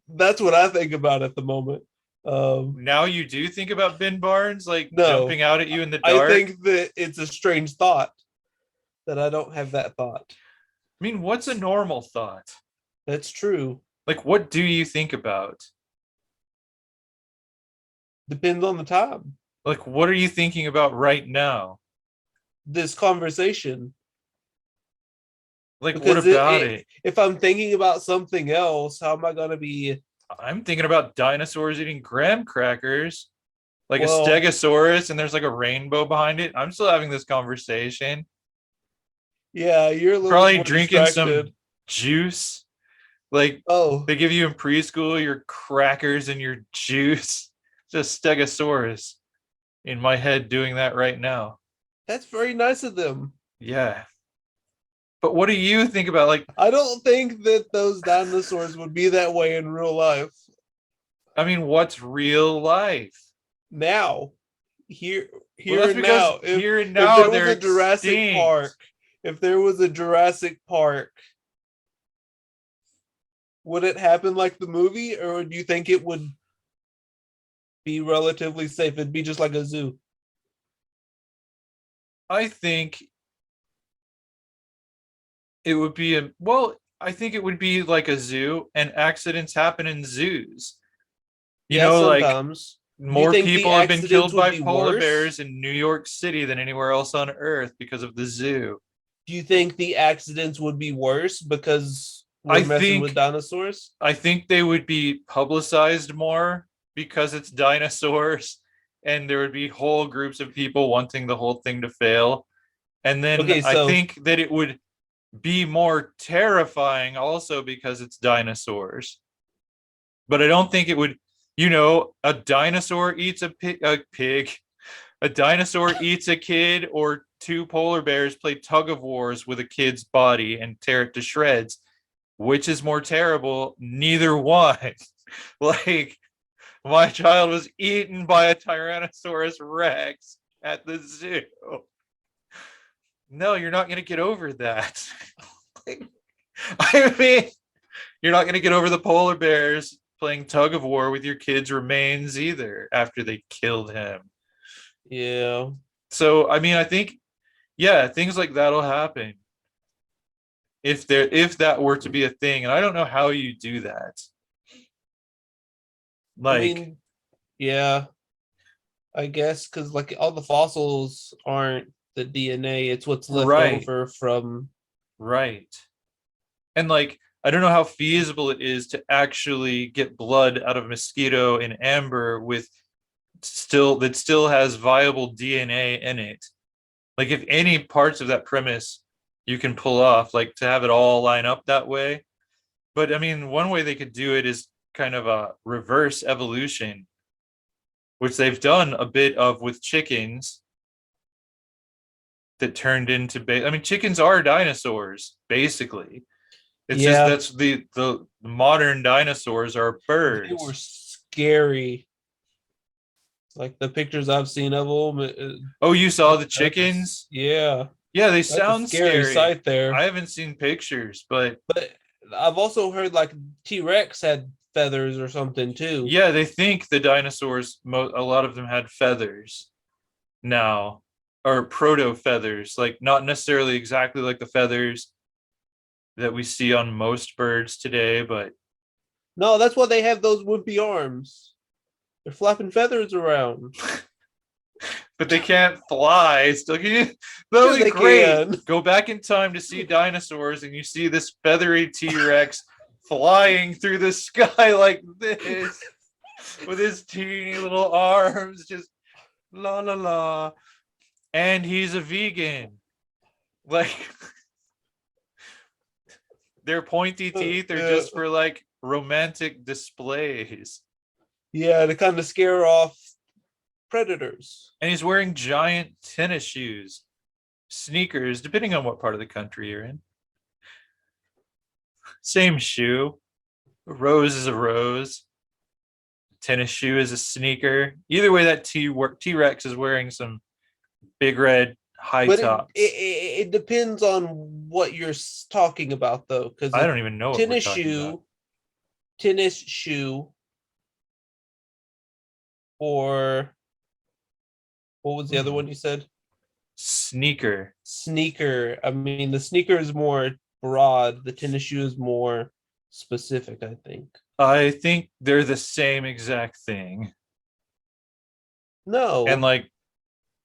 that's what I think about at the moment. Now you do think about Ben Barnes, like No, jumping out at you in the I dark? think that it's a strange thought that I don't have that thought. I mean, what's a normal thought? That's true. Like, what do you think about? Depends on the time. Like, what are you thinking about right now? This conversation, Like, what because about it? if I'm thinking about something else, how am I going to be? I'm thinking about dinosaurs eating graham crackers, like a Well, stegosaurus, and there's like a rainbow behind it. I'm still having this conversation. yeah, you're a little Probably more drinking some distracted. juice. Like Oh, they give you in preschool your crackers and your juice. Just stegosaurus in my head doing that right now. that's very nice of them. Yeah. But what do you think about, like, I don't think that those dinosaurs would be that way in real life. I mean, what's real life? Now, Well, here that's and because now. here and If now there was they're a Jurassic Park, extinct. if there was a Jurassic Park, would it happen like the movie, or do you think it would be relatively safe? It'd be just like a zoo. I think it would be a well, I think it would be like a zoo, and accidents happen in zoos. You Yeah, know, like sometimes. Do you more think the people have been accidents killed would by be polar worse? bears in New York City than anywhere else on earth because of the zoo. Do you think the accidents would be worse because I we're messing with think dinosaurs? I think they would be publicized more because it's dinosaurs, and there would be whole groups of people wanting the whole thing to fail. And then Okay, I so think that it would be more terrifying also because it's dinosaurs. But I don't think it would, a dinosaur eats a pig, a dinosaur eats a kid, or two polar bears play tug of wars with a kid's body and tear it to shreds. Which is more terrible? Neither one. Like, my child was eaten by a Tyrannosaurus Rex at the zoo. No, you're not going to get over that. I mean, you're not going to get over the polar bears playing tug of war with your kid's remains either after they killed him. yeah. So, I mean, I think, yeah, things like that'll happen if that were to be a thing. And I don't know how you do that. I Like, mean, yeah, I guess because like all the fossils aren't the DNA, it's what's left right, over from. right. And like, I don't know how feasible it is to actually get blood out of mosquito and amber with still has viable DNA in it. Like, if any parts of that premise you can pull off, like to have it all line up that way. But I mean, one way they could do it is kind of a reverse evolution, which they've done a bit of with chickens that turned into I mean, chickens are dinosaurs basically. It's just Yeah, that's the modern dinosaurs are they were birds. scary. Like the pictures I've seen of them, Oh, you saw the that's chickens? yeah, Yeah, they that's a sound scary scary. sight there. I haven't seen pictures, but But I've also heard like T Rex had feathers or something too. yeah, they think the dinosaurs, a lot of them had feathers now, or proto feathers, like not necessarily exactly like the feathers that we see on most birds today, but No, that's why they have those wimpy arms. They're flapping feathers around. but they can't fly. Still, that'll Sure be they great. can. Go back in time to see dinosaurs, and you see this feathery T-Rex flying through the sky like this, with his teeny little arms, just la la la. And he's a vegan. Like their pointy teeth are Yeah. just for like romantic displays. Yeah, to kind of scare off predators. And he's wearing giant tennis shoes, sneakers, depending on what part of the country you're in. Same shoe. A rose is a rose. Tennis shoe is a sneaker. Either way, that T-Rex is wearing some big red high But tops. it depends on what you're talking about, though, because I don't even know what we're talking about. tennis shoe, or what was the other one you said? Sneaker. Sneaker. I mean, the sneaker is more broad. The tennis shoe is more specific, I think. I think they're the same exact thing. No, And like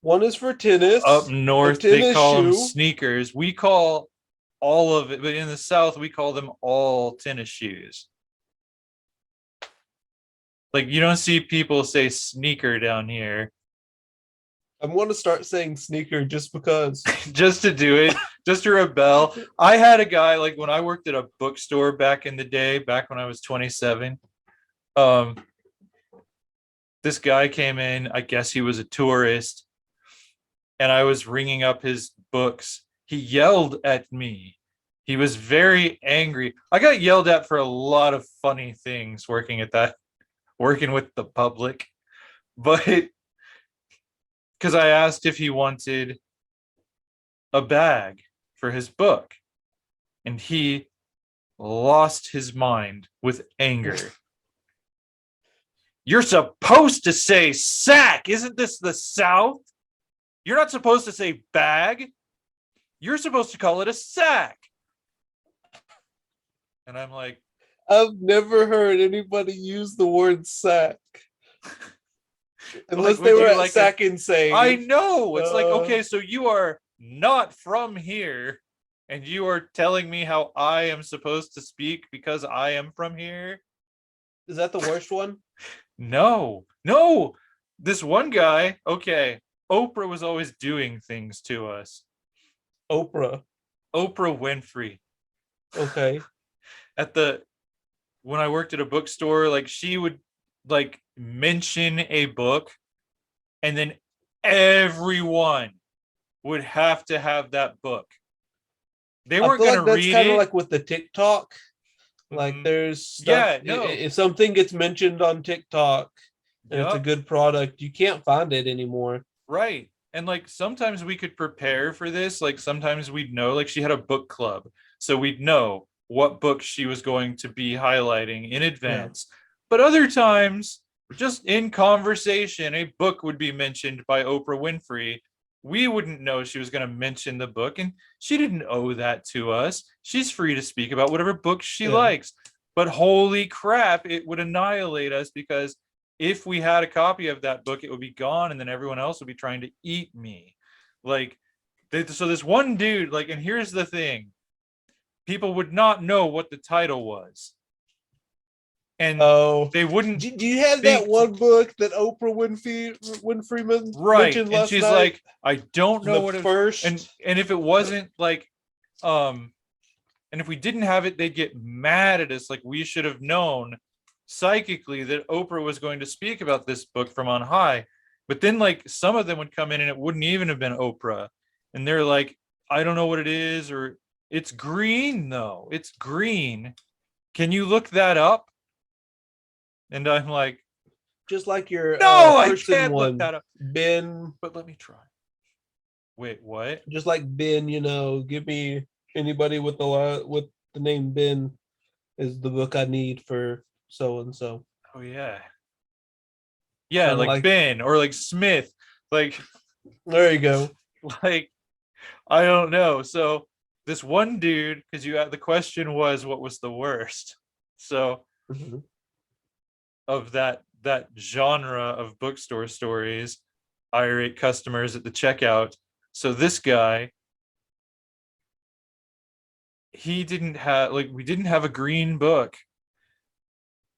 one is for tennis. up a north, they tennis call them shoe. sneakers. We call all of it, but in the South, we call them all tennis shoes. Like you don't see people say sneaker down here. I'm going to start saying sneaker just because. Just to do it, just to rebel. I had a guy like when I worked at a bookstore back in the day, back when I was 27. This guy came in, I guess he was a tourist, and I was ringing up his books. He yelled at me. He was very angry. I got yelled at for a lot of funny things working with the public. But because I asked if he wanted a bag for his book, and he lost his mind with anger. You're supposed to say sack. Isn't this the South? You're not supposed to say bag. You're supposed to call it a sack. And I'm like, I've never heard anybody use the word sack. Unless like, they would were you at like Sack and Save. I know. It's like, okay, so you are not from here, and you are telling me how I am supposed to speak because I am from here? Is that the worst one? No. This one guy, okay, Oprah was always doing things to us. Oprah. Oprah Winfrey. Okay. When I worked at a bookstore, like she would like mention a book, and then everyone would have to have that book. They weren't going to read it. That's kind of like with the TikTok. Like there's stuff, if something gets mentioned on TikTok and it's a good product, you can't find it anymore. Right. And like sometimes we could prepare for this. Like sometimes we'd know, like she had a book club, so we'd know what book she was going to be highlighting in advance. Yeah. But other times, just in conversation, a book would be mentioned by Oprah Winfrey. We wouldn't know she was going to mention the book, and she didn't owe that to us. She's free to speak about whatever book she likes. But holy crap, it would annihilate us, because if we had a copy of that book, it would be gone, and then everyone else would be trying to eat me. Like, so this one dude, like, and here's the thing. People would not know what the title was. And they wouldn't. Do you have that one book that Oprah Winfrey mentioned last night? And she's like, I don't know what it first. And if it wasn't like, and if we didn't have it, they'd get mad at us. Like we should have known psychically that Oprah was going to speak about this book from on high. But then like some of them would come in and it wouldn't even have been Oprah. And they're like, I don't know what it is, or it's green though. It's green. Can you look that up? And I'm like, just like your I can't look that up. Ben, but let me try. Wait, what? Just like Ben, give me anybody with the name Ben is the book I need for so and so. Oh yeah, yeah, like Ben or like Smith, like there you go. Like I don't know. So this one dude, because the question was what was the worst. So. Of that genre of bookstore stories, irate customers at the checkout. So this guy, he didn't have like we didn't have a green book.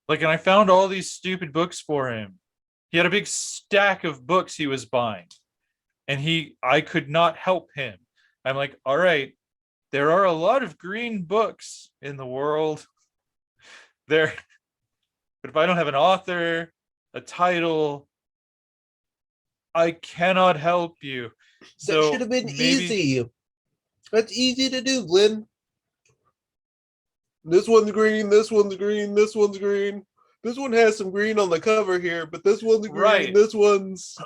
Like, and I found all these stupid books for him. He had a big stack of books he was buying, and I could not help him. I'm like, all right, there are a lot of green books in the world. There, but if I don't have an author, a title, I cannot help you. That So should have been maybe easy. That's easy to do, Glenn. This one's green, this one's green, this one's green. This one has some green on the cover here, but this one's green, right. this one's...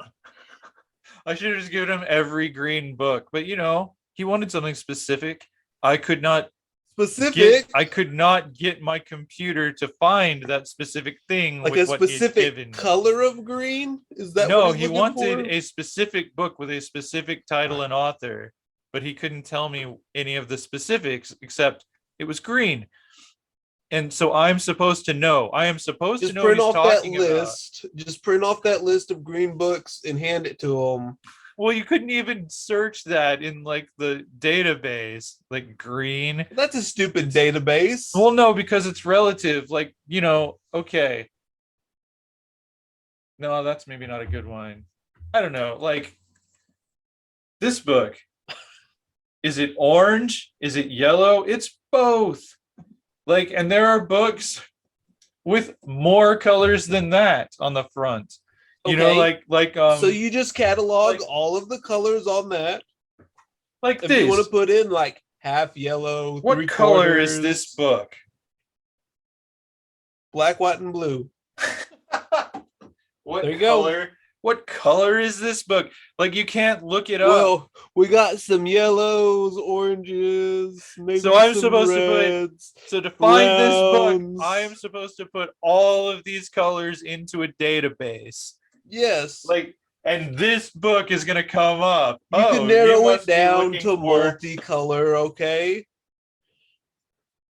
I should have just given him every green book, but he wanted something specific. I could not get my computer to find that specific thing, like with a what he had given specific color of green. Is that no? what He wanted a specific book with a specific title and author, but he couldn't tell me any of the specifics except it was green. And so I'm supposed to know. I am supposed just to know print what he's off that talking list. about. Just print off that list of green books and hand it to him. Well, you couldn't even search that in like the database, like green. That's a stupid database. Well, no, because it's relative. Like, okay. No, that's maybe not a good one. I don't know. Like, this book, is it orange? Is it yellow? It's both. Like, and there are books with more colors than that on the front. Okay. Like so you just catalog all of the colors on that. Like if this. you want to put in like half yellow, what color is this book? Black, white, and blue. What there you color? Go. What color is this book? Like, you can't look it up. Well, we got some yellows, oranges, maybe so I'm some supposed reds, to put. So to find browns. this book, I am supposed to put all of these colors into a database. Yes. Like, and this book is gonna come up. You can narrow it down to multicolor, okay?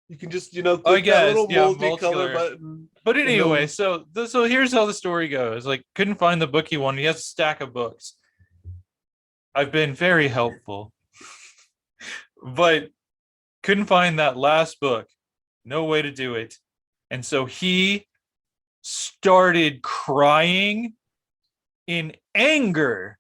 You can just, click that little multicolor button. But anyway, so here's how the story goes. Like, couldn't find the book he wanted. He has a stack of books. I've been very helpful, but couldn't find that last book. No way to do it. And so he started crying in anger,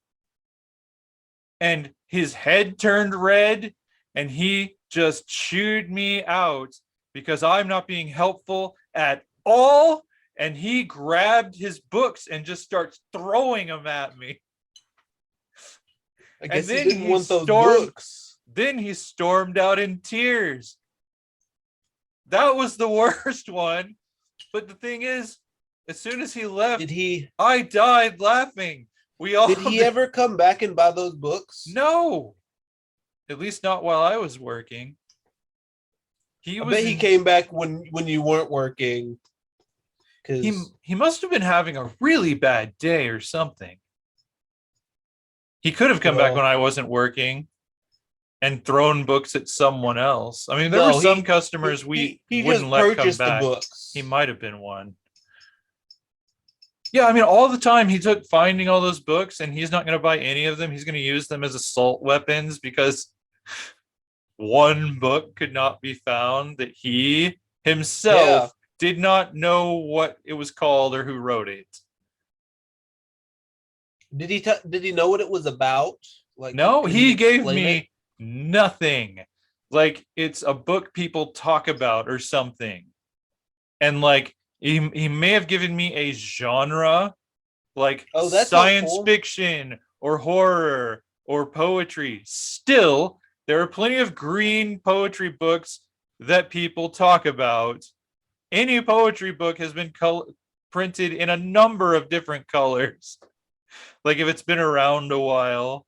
and his head turned red, and he just chewed me out because I'm not being helpful at all. And he grabbed his books and just starts throwing them at me. I guess he didn't want those books. Then he stormed out in tears. That was the worst one. But the thing is, as soon as he left, I died laughing. Did he ever come back and buy those books? No. At least not while I was working. I bet he came back when you weren't working. He must have been having a really bad day or something. He could have come back when I wasn't working and thrown books at someone else. I mean, there were some customers we wouldn't let come back. He might have been one. Yeah, I mean, all the time he took finding all those books, and he's not going to buy any of them. He's going to use them as assault weapons because one book could not be found that he himself did not know what it was called or who wrote it. Did he know what it was about? Like, no, he gave me nothing. Like, it's a book people talk about or something. And like, he may have given me a genre, like science fiction or horror or poetry. Still, there are plenty of green poetry books that people talk about. Any poetry book has been printed in a number of different colors. Like, if it's been around a while.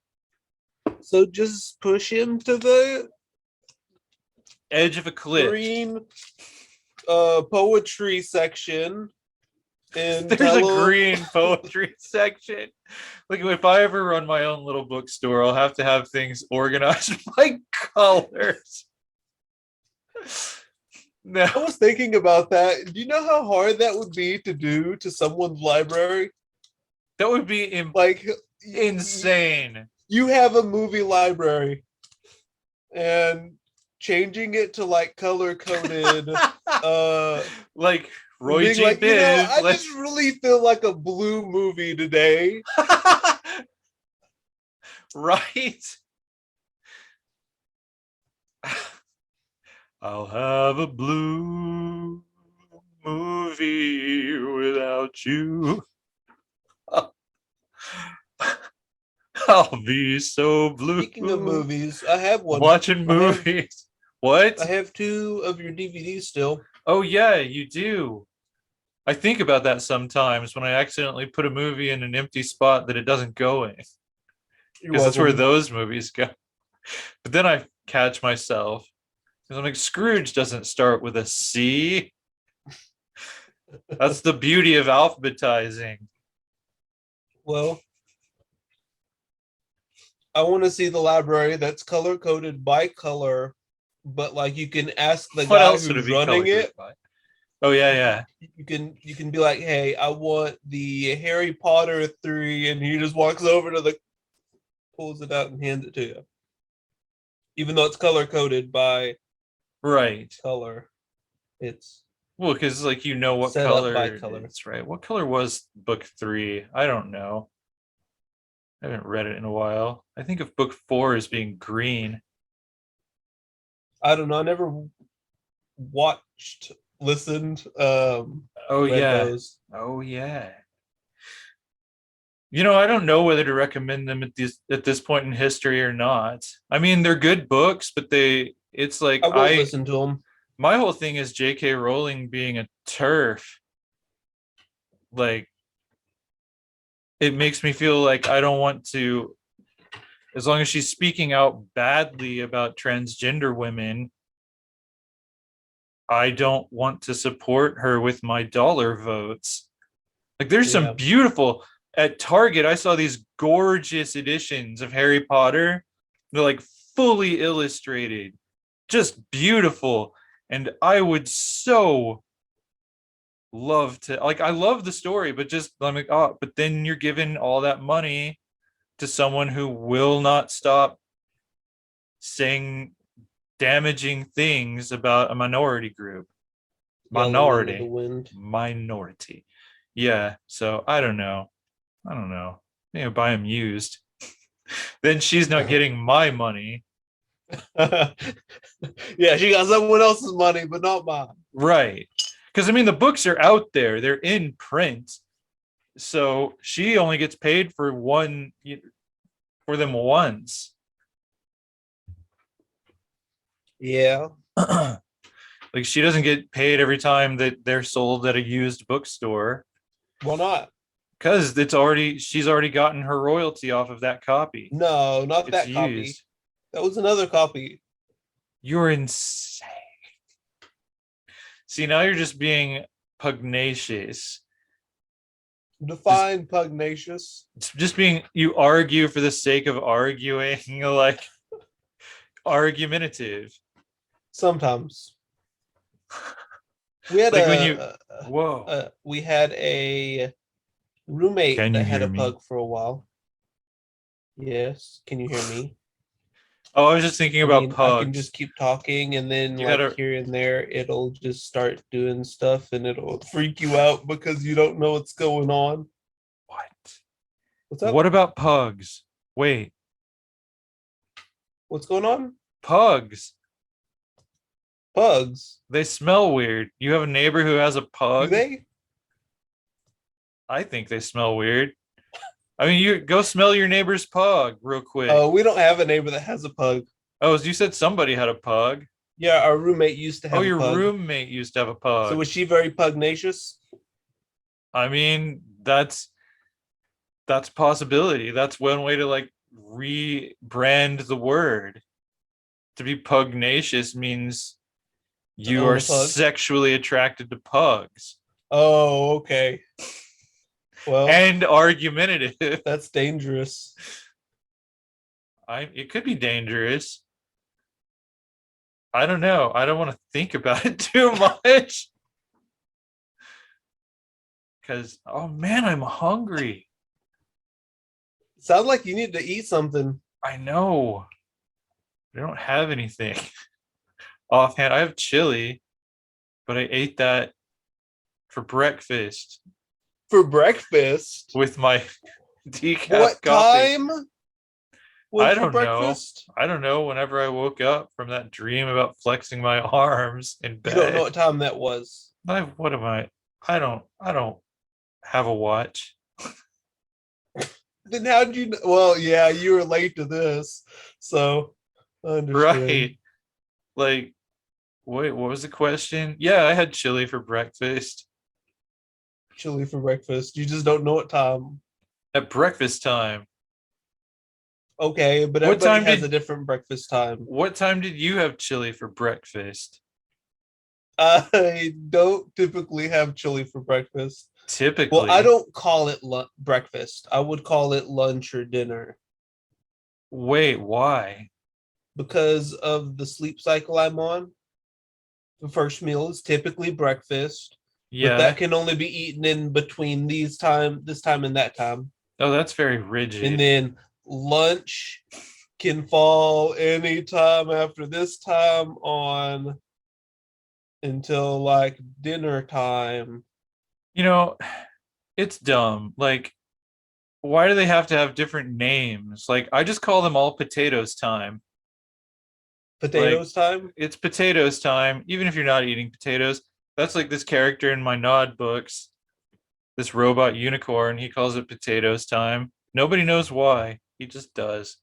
So just push him to the edge of a cliff. Green poetry section. And there's a green poetry section. Like, if I ever run my own little bookstore, I'll have to have things organized by colors. No. I was thinking about that. Do you know how hard that would be to do to someone's library? That would be Like insane. You have a movie library, and changing it to like color coded, like Roy being G. like, Biv. I just really feel like a blue movie today. Right. I'll have a blue movie without you. I'll be so blue. Speaking of movies, I have one. Watching movies. What? I have 2 of your DVDs still. Oh yeah, you do. I think about that sometimes when I accidentally put a movie in an empty spot that it doesn't go in. You're Because that's where welcome. those movies go. But then I catch myself. Because I'm like, Scrooge doesn't start with a C. That's the beauty of alphabetizing. Well, I want to see the library that's color coded by color, but like you can ask the What guy else would it who's be running colored it. by? Oh yeah. You can be like, hey, I want the Harry Potter 3, and he just walks over to the, pulls it out and hands it to you. Even though it's color coded by Right. color, it's Well, because like you know what set up color by color. it's right. What color was book 3? I don't know. I haven't read it in a while. I think of book 4 as being green. I don't know. I never watched, listened, Oh read yeah. those. Oh yeah. You know, I don't know whether to recommend them at this point in history or not. I mean, they're good books, but it's like I won't listen to them. my whole thing is J.K. Rowling being a turf. Like, it makes me feel like I don't want to, as long as she's speaking out badly about transgender women, I don't want to support her with my dollar votes. Like, there's some Yeah. beautiful, at Target, I saw these gorgeous editions of Harry Potter. They're like fully illustrated, just beautiful. And I would so love to, like, I love the story, but just I'm like, oh, but then you're giving all that money to someone who will not stop saying damaging things about a minority group. Yelling into the wind. Minority. Yeah. So I don't know. Buy them used. Then she's not getting my money. Yeah, she got someone else's money, but not mine. Right. Because I mean, the books are out there, they're in print. So she only gets paid for them once. Yeah. Like, she doesn't get paid every time that they're sold at a used bookstore. Why not? Because she's already gotten her royalty off of that copy. No, not It's that copy. used. That was another copy. You're insane. See, now you're just being pugnacious. Define pugnacious. It's just being, you argue for the sake of arguing, like argumentative. Sometimes. We had Like we had a roommate Can you that had hear a me? pug for a while. Yes. Can you hear me? Oh, I was just thinking about pugs. I can just keep talking, and then You like gotta- here and there, it'll just start doing stuff, and it'll freak you out because you don't know what's going on. What? What's up? What about pugs? Wait, What's going on? pugs. Pugs. They smell weird. You have a neighbor who has a Do pug? they? I think they smell weird. I mean, you go smell your neighbor's pug real quick. Oh, we don't have a neighbor that has a pug. Oh, you said somebody had a pug. Yeah, our roommate used to have Your a pug. roommate used to have a pug. So was she very pugnacious? I mean, that's a possibility. That's one way to like rebrand the word. To be pugnacious means you are sexually attracted to pugs. Oh, okay. Well, and argumentative. That's dangerous. It could be dangerous. I don't know. I don't want to think about it too much. Because, oh man, I'm hungry. Sounds like you need to eat something. I know. I don't have anything offhand. I have chili, but I ate that for breakfast For breakfast. with my decaf What coffee. time I was your don't know. breakfast? I don't know. Whenever I woke up from that dream about flexing my arms in You don't know bed, what time that was. what am I? I don't have a watch. Then how did you know? Well, yeah, you were late to this. So I understand. Right. Like, wait, what was the question? Yeah, I had chili for breakfast. Chili for breakfast. You just don't know what time. At breakfast time. Okay, but What everybody time has a did different breakfast time. what time did you have chili for breakfast? I don't typically have chili for breakfast. Well, I Typically. don't call it breakfast. I would call it lunch or dinner Wait, why? because of the sleep cycle I'm on. The first meal is typically breakfast, but that Yeah. can only be eaten in between this time and that time. Oh, that's very And rigid. then lunch can fall anytime after this time on until like dinner time. You know, it's dumb. Like, why do they have to have different names? Like, I just call them all potatoes time. Like, Potatoes time. it's potatoes time, even if you're not eating potatoes. That's like this character in my Nod books, this robot unicorn. He calls it potatoes time. Nobody knows why. He just does.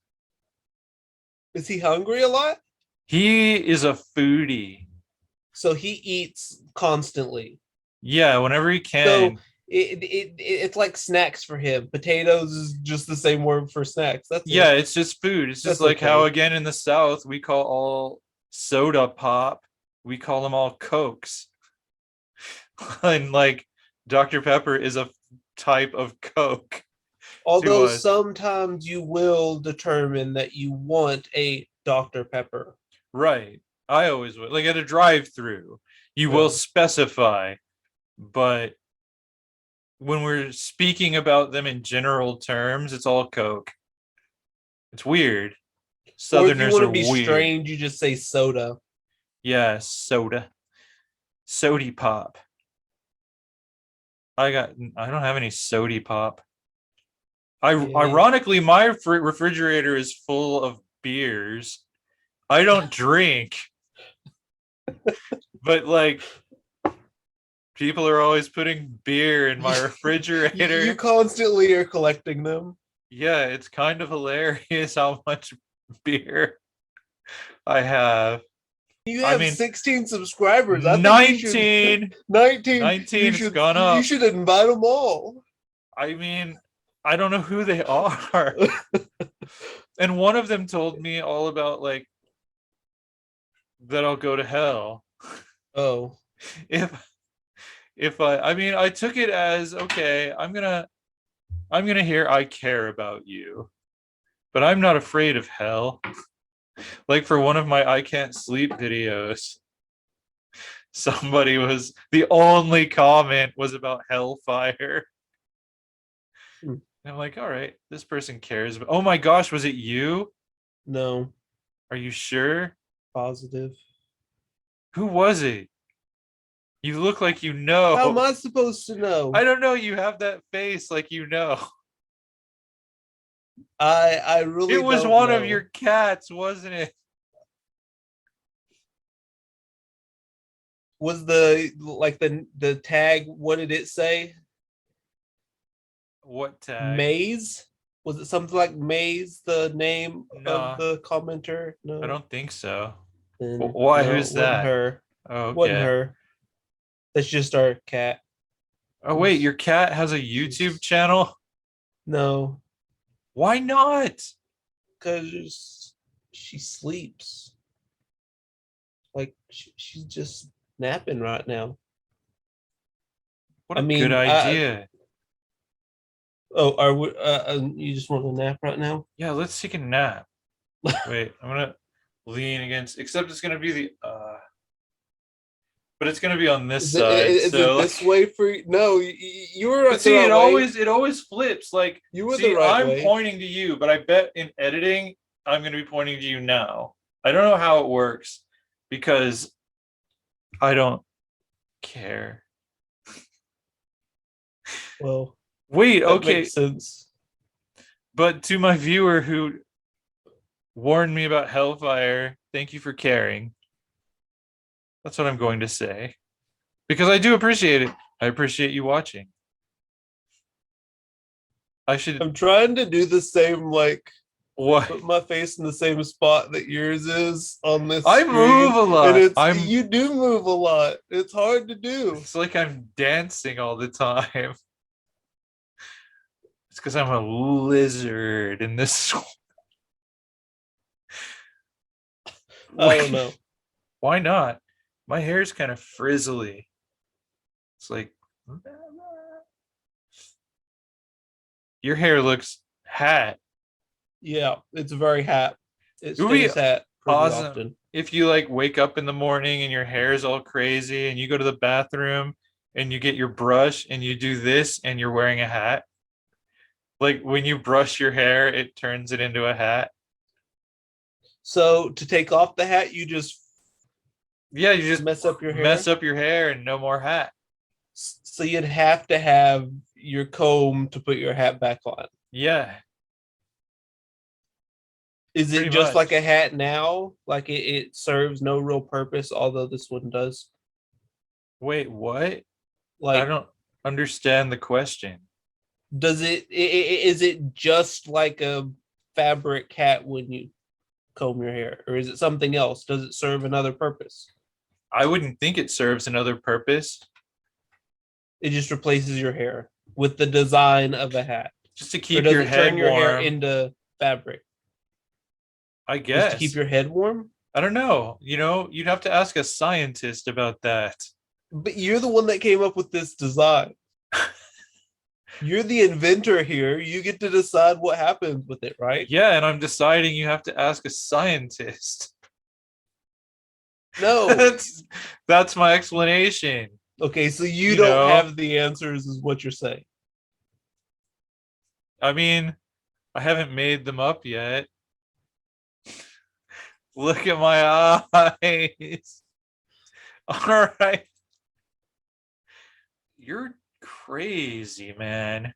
Is he hungry a lot? He is a foodie. So he eats constantly. Yeah, whenever he So can. it's like snacks for him. Potatoes is just the same word for snacks. That's Yeah, it. it's just food. It's just That's like how, okay. again, in the South, we call all soda pop, we call them all Cokes. And like Dr. Pepper is a type of Coke to Although us. sometimes you will determine that you want a Dr. Pepper. Right. I always would. Like at a drive through, you will Yeah. specify, but when we're speaking about them in general terms, it's all Coke. It's weird. Or if you Southerners want to are be weird. strange, you just say soda. Yeah, soda. Sody pop. I don't have any sody pop. Yeah. Ironically, my refrigerator is full of beers. I don't drink, but like people are always putting beer in my You refrigerator. constantly are collecting them. Yeah, it's kind of hilarious how much beer I have. You I have mean, 16 subscribers. I think you should 19, 19. 19, it's gone You up. should invite them all. I mean, I don't know who they are. And one of them told me all about like that I'll go to hell Oh. if I mean I took it as okay, I'm gonna hear I care about you, but I'm not afraid of hell. Like for one of my I can't sleep videos, somebody was the only comment was about hellfire. Hmm. And I'm like, all right, this person cares. But oh my gosh, was it you? No, Are you sure? positive. Who was it? You look like you How am know. I supposed to know? I don't know. You have that face like you know. I It really was don't one of your know. cats, wasn't it? Was the like the tag, what did it say? What tag? Maze? Was it something like Maze, the name of Nah, the commenter? I No. don't think so. Then Why? no, it Who's wasn't that? her. Oh, Wasn't okay. her. That's just our cat. Oh, wait, your cat has a YouTube She's channel? no, Why not? because she sleeps. Like she's just napping right now. What I a good mean, idea. oh, are we? You just want to nap right now? Yeah, let's take a nap. Wait, I'm gonna lean against, except it's gonna be the but it's gonna be on this Is side. it So this way for you? No, you were but the see, right way. it always flips. Like, You were the see, right I'm way. pointing to you, but I bet in editing I'm gonna be pointing to you now. I don't know how it works because I don't care. Well, Wait, that okay, makes sense. but to my viewer who warned me about Hellfire, thank you for caring. That's what I'm going to say. Because I do appreciate it. I appreciate you watching. I should. I'm trying to do the same, like What? put my face in the same spot that yours is on this I screen. move a lot. And you do move a lot. It's hard to do. It's like I'm dancing all the time. It's because I'm a lizard in this. I don't know. Why not? My hair's kind of frizzly. It's like your hair looks hat. Yeah, it's very hat. It It would be stays hat pretty awesome often. if you like wake up in the morning and your hair is all crazy and you go to the bathroom and you get your brush and you do this and you're wearing a hat. Like when you brush your hair, it turns it into a hat. So to take off the hat, you just Yeah, you just mess up your hair. mess up your hair and no more hat. So you'd have to have your comb to put your hat back on. Yeah. Is it Pretty just much. like a hat now? Like it serves no real purpose, although this one does. Wait, what? I Like, don't understand the question. does is it just like a fabric hat when you comb your hair, or is it something else? Does it serve another purpose? I wouldn't think it serves another purpose. It just replaces your hair with the design of a hat. Just to Or keep does your it head turn your warm. hair into fabric? I Just guess. to keep your head warm? I don't know. You know, you'd have to ask a scientist about that. But you're the one that came up with this design. You're the inventor here. You get to decide what happens with it, right? Yeah, and I'm deciding you have to ask a scientist. No. That's my explanation. Okay, so you You don't know? have the answers, is what you're saying. I mean, I haven't made them up yet. Look at my eyes. All right. You're crazy, man.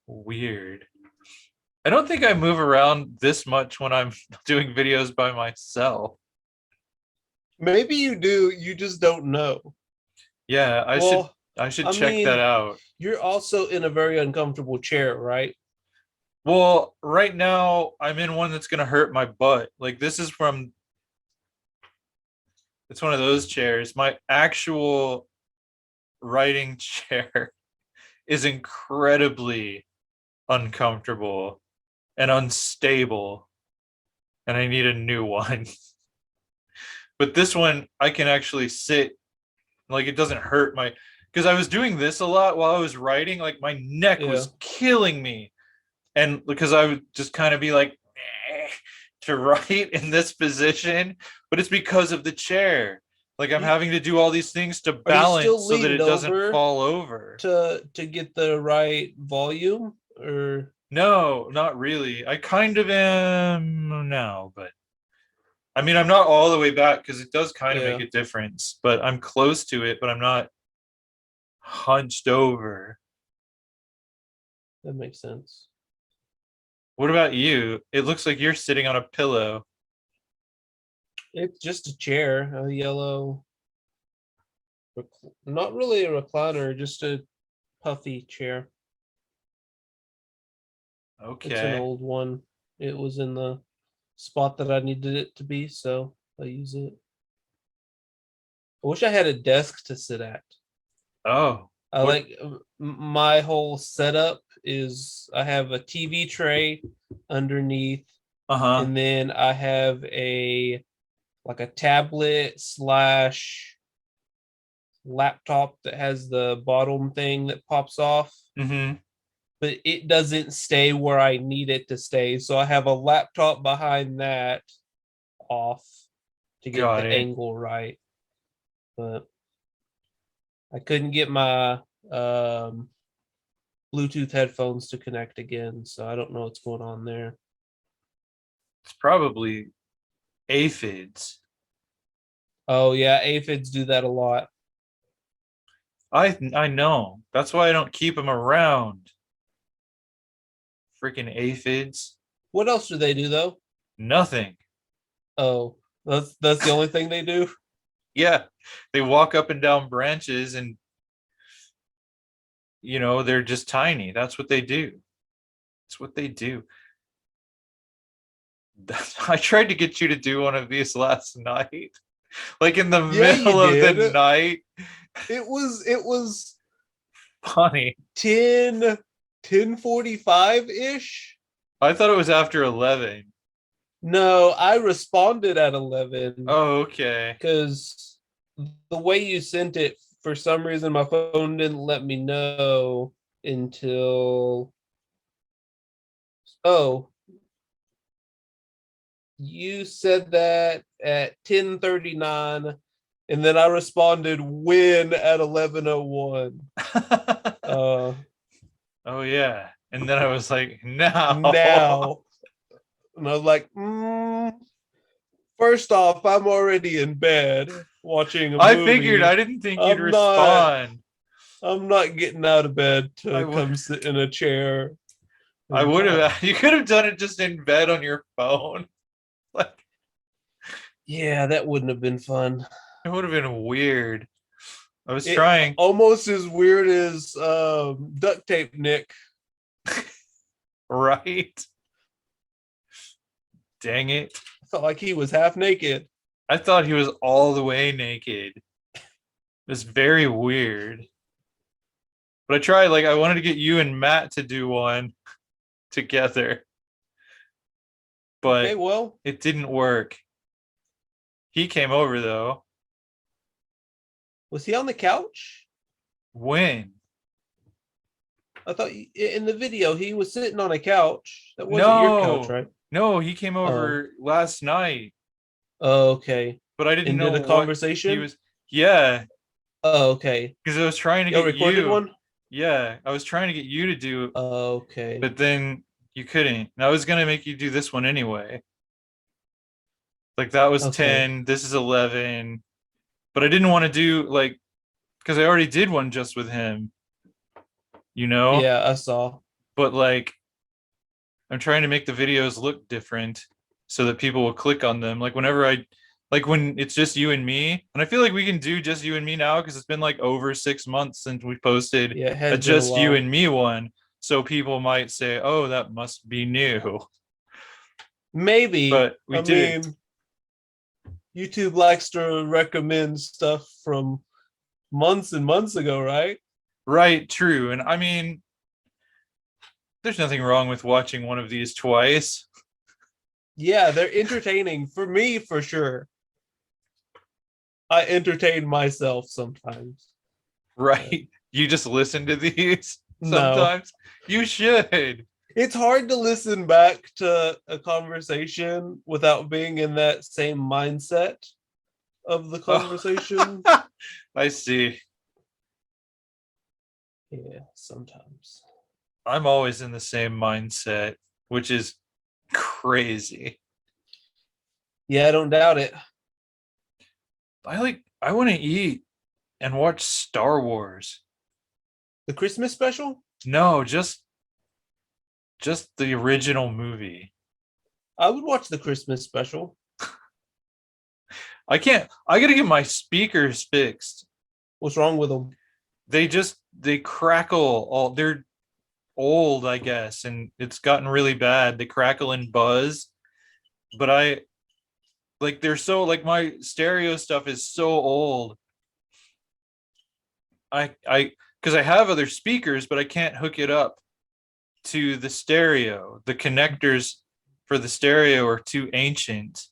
Weird. I don't think I move around this much when I'm doing videos by myself. Maybe you do, you just don't know. Yeah, I should check mean, that out. You're also in a very uncomfortable chair, right? Well, right now I'm in one that's gonna hurt my butt. Like this is from it's one of those chairs. My actual writing chair is incredibly uncomfortable and unstable, and I need a new one. But this one I can actually sit, like it doesn't hurt my, because I was doing this a lot while I was writing, like my neck was killing me. And because I would just kind of be like to write in this position, but it's because of the chair. Like I'm having to do all these things to balance so that it doesn't fall over. To get the right volume, or no, not really. I kind of am now, but I mean I'm not all the way back because it does kind of make a difference, but I'm close to it, but I'm not hunched over. That makes sense. What about you? It looks like you're sitting on a pillow. It's just a chair, a yellow, not really a recliner, just a puffy chair. Okay. It's an old one. It was in the spot that I needed it to be, so I use it. I wish I had a desk to sit at. Oh. I like my whole setup is I have a TV tray underneath, and then I have a tablet / laptop that has the bottom thing that pops off. Mm-hmm. but it doesn't stay where I need it to stay. So I have a laptop behind that off to get Got the it. angle right. But I couldn't get my Bluetooth headphones to connect again, so I don't know what's going on there. It's probably aphids. Oh yeah, aphids do that a lot. I know. That's why I don't keep them around. Freaking aphids. What else do they do though? Nothing. Oh, that's the only thing they do. Yeah. They walk up and down branches and they're just tiny. That's what they do. That's what they do. I tried to get you to do one of these last night. Like in the middle of the night. It was Funny. 10:45-ish. I thought it was after 11. No, I responded at 11. Oh, okay. Because the way you sent it, for some reason, my phone didn't let me know until. Oh, you said that at 10:39, and then I responded when at 11:01. Oh yeah, and then I was like, now. And I was like, first off, I'm already in bed watching a movie. I figured. I didn't think you'd respond. I'm not getting out of bed to come sit in a chair. I would have. You could have done it just in bed on your phone. Like, yeah, that wouldn't have been fun. It would have been weird. I was trying. Almost as weird as duct tape Nick. Right? Dang it. I felt like he was half naked. I thought he was all the way naked. It was very weird. But I tried, I wanted to get you and Matt to do one together. But it didn't work. He came over though. Was he on the couch? When? I thought in the video he was sitting on a couch. That wasn't your couch, right? No, he came over last night. Oh, okay. But I didn't know the conversation. He was. Yeah. Oh, okay. Because I was trying to get recorded you. One. Yeah, I was trying to get you to do. Okay. But then you couldn't. And I was gonna make you do this one anyway. That was 10. This is 11. But I didn't want to do because I already did one just with him. Yeah, I saw. But I'm trying to make the videos look different so that people will click on them. Whenever when it's just you and me, and I feel like we can do just you and me now because it's been over 6 months since we posted a just you and me one. So people might say, "Oh, that must be new." Maybe, but we did. YouTube likes to recommend stuff from months and months ago, right? Right, true. And I mean, there's nothing wrong with watching one of these twice. Yeah, they're entertaining for me, for sure. I entertain myself sometimes. Right. You just listen to these sometimes? No. You should. It's hard to listen back to a conversation without being in that same mindset of the conversation. I see. Yeah, sometimes. I'm always in the same mindset, which is crazy. Yeah, I don't doubt it. I want to eat and watch Star Wars. The Christmas special? No, just the original movie. I would watch the Christmas special. I gotta get my speakers fixed. What's wrong with them? They crackle they're old, I guess, and it's gotten really bad. They crackle and buzz. But they're so my stereo stuff is so old. Because I have other speakers, but I can't hook it up to the stereo. The connectors for the stereo are too ancient,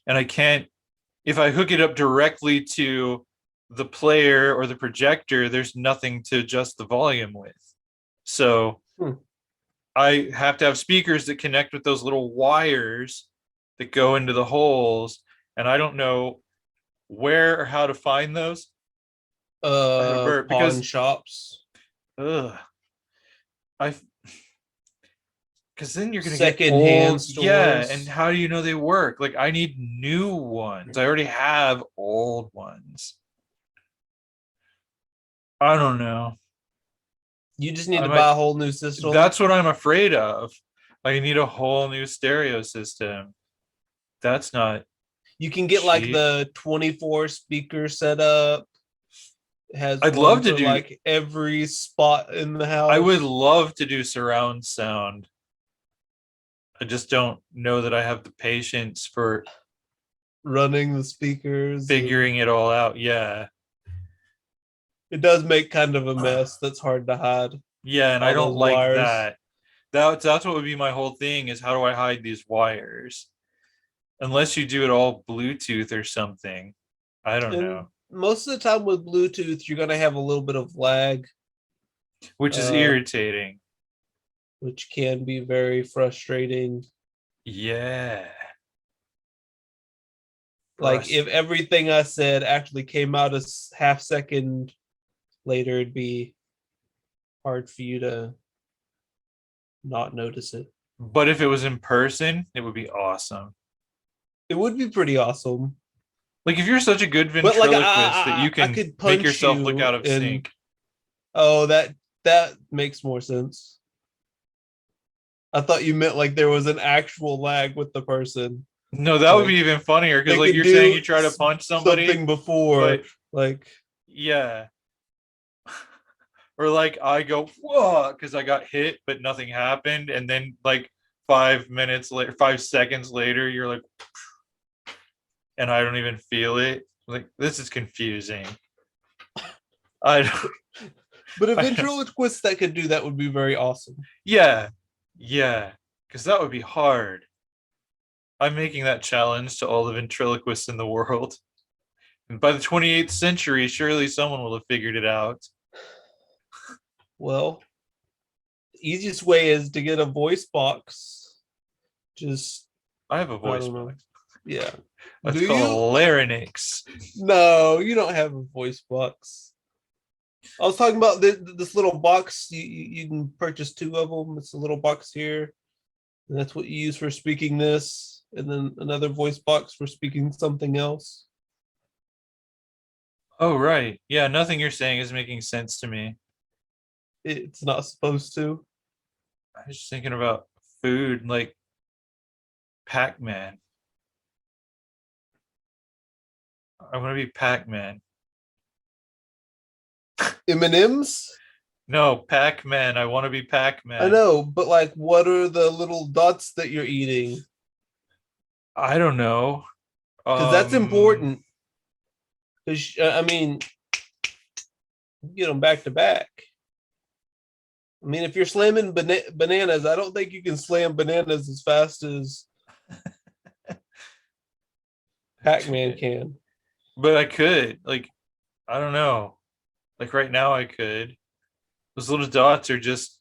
and I can't. If I hook it up directly to the player or the projector, there's nothing to adjust the volume with. So I have to have speakers that connect with those little wires that go into the holes, and I don't know where or how to find those. I had a burp Pawn because shops, ugh, I because then you're gonna get secondhand old. Yeah, and stores. how do you know they work? Like I need new ones. I already have old ones. I don't know. You just need I to might buy a whole new system. That's what I'm afraid of. Like, I need a whole new stereo system. That's not You can get like cheap. the 24 speaker setup. It has I'd one love to for do, like every spot in the I would house. love to do surround sound. I just don't know that I have the patience for Running the speakers. figuring it all out. Yeah. It does make kind of a mess that's hard to hide. Yeah, and I All don't those like wires. that. That's what would be my whole thing is how do I hide these wires? Unless you do it all Bluetooth or something. I don't And know. most of the time with Bluetooth, you're gonna have a little bit of lag, Which is uh, irritating. which can be very frustrating. Yeah. Like if Frustrating. everything I said actually came out a half second later, it'd be hard for you to not notice it. But if it was in person, it would be awesome. It would be pretty awesome. Like if you're such a good But like ventriloquist that you I can could make punch yourself look you out of and sync. oh that makes more sense. I thought you meant like there was an actual lag with the person. No, that would be Like even funnier because they like could you're saying you do try to punch somebody, something before, but like yeah. Or like I go, whoa, because I got hit, but nothing happened. And then like 5 minutes later, 5 seconds later, you're like, and I don't even feel it. Like this is confusing. I don't, but a I don't ventriloquist that could do that would be very awesome. yeah. Yeah. Because that would be hard. I'm making that challenge to all the ventriloquists in the world. And by the 28th century, surely someone will have figured it out. Well, the easiest way is to get a voice box. Just I have a I voice don't know. box. Yeah. That's Do called you? a larynx. No, you don't have a voice box. I was talking about this little box. You can purchase two of them. It's a little box here, and that's what you use for speaking this, and then another voice box for speaking something else. Oh, right. Yeah, nothing you're saying is making sense to me. It's not supposed to. I was just thinking about food like Pac-Man. I want to be Pac-Man. M&Ms. No, Pac-Man. I want to be I Pac-Man. know, but like, what are the little dots that you're eating? I don't know. Because that's important. Because I mean, you get them back to back. I mean, if you're slamming bananas, I don't think you can slam bananas as fast as Pac-Man can. But I could. Like, I don't know. Like right now I could. Those little dots are just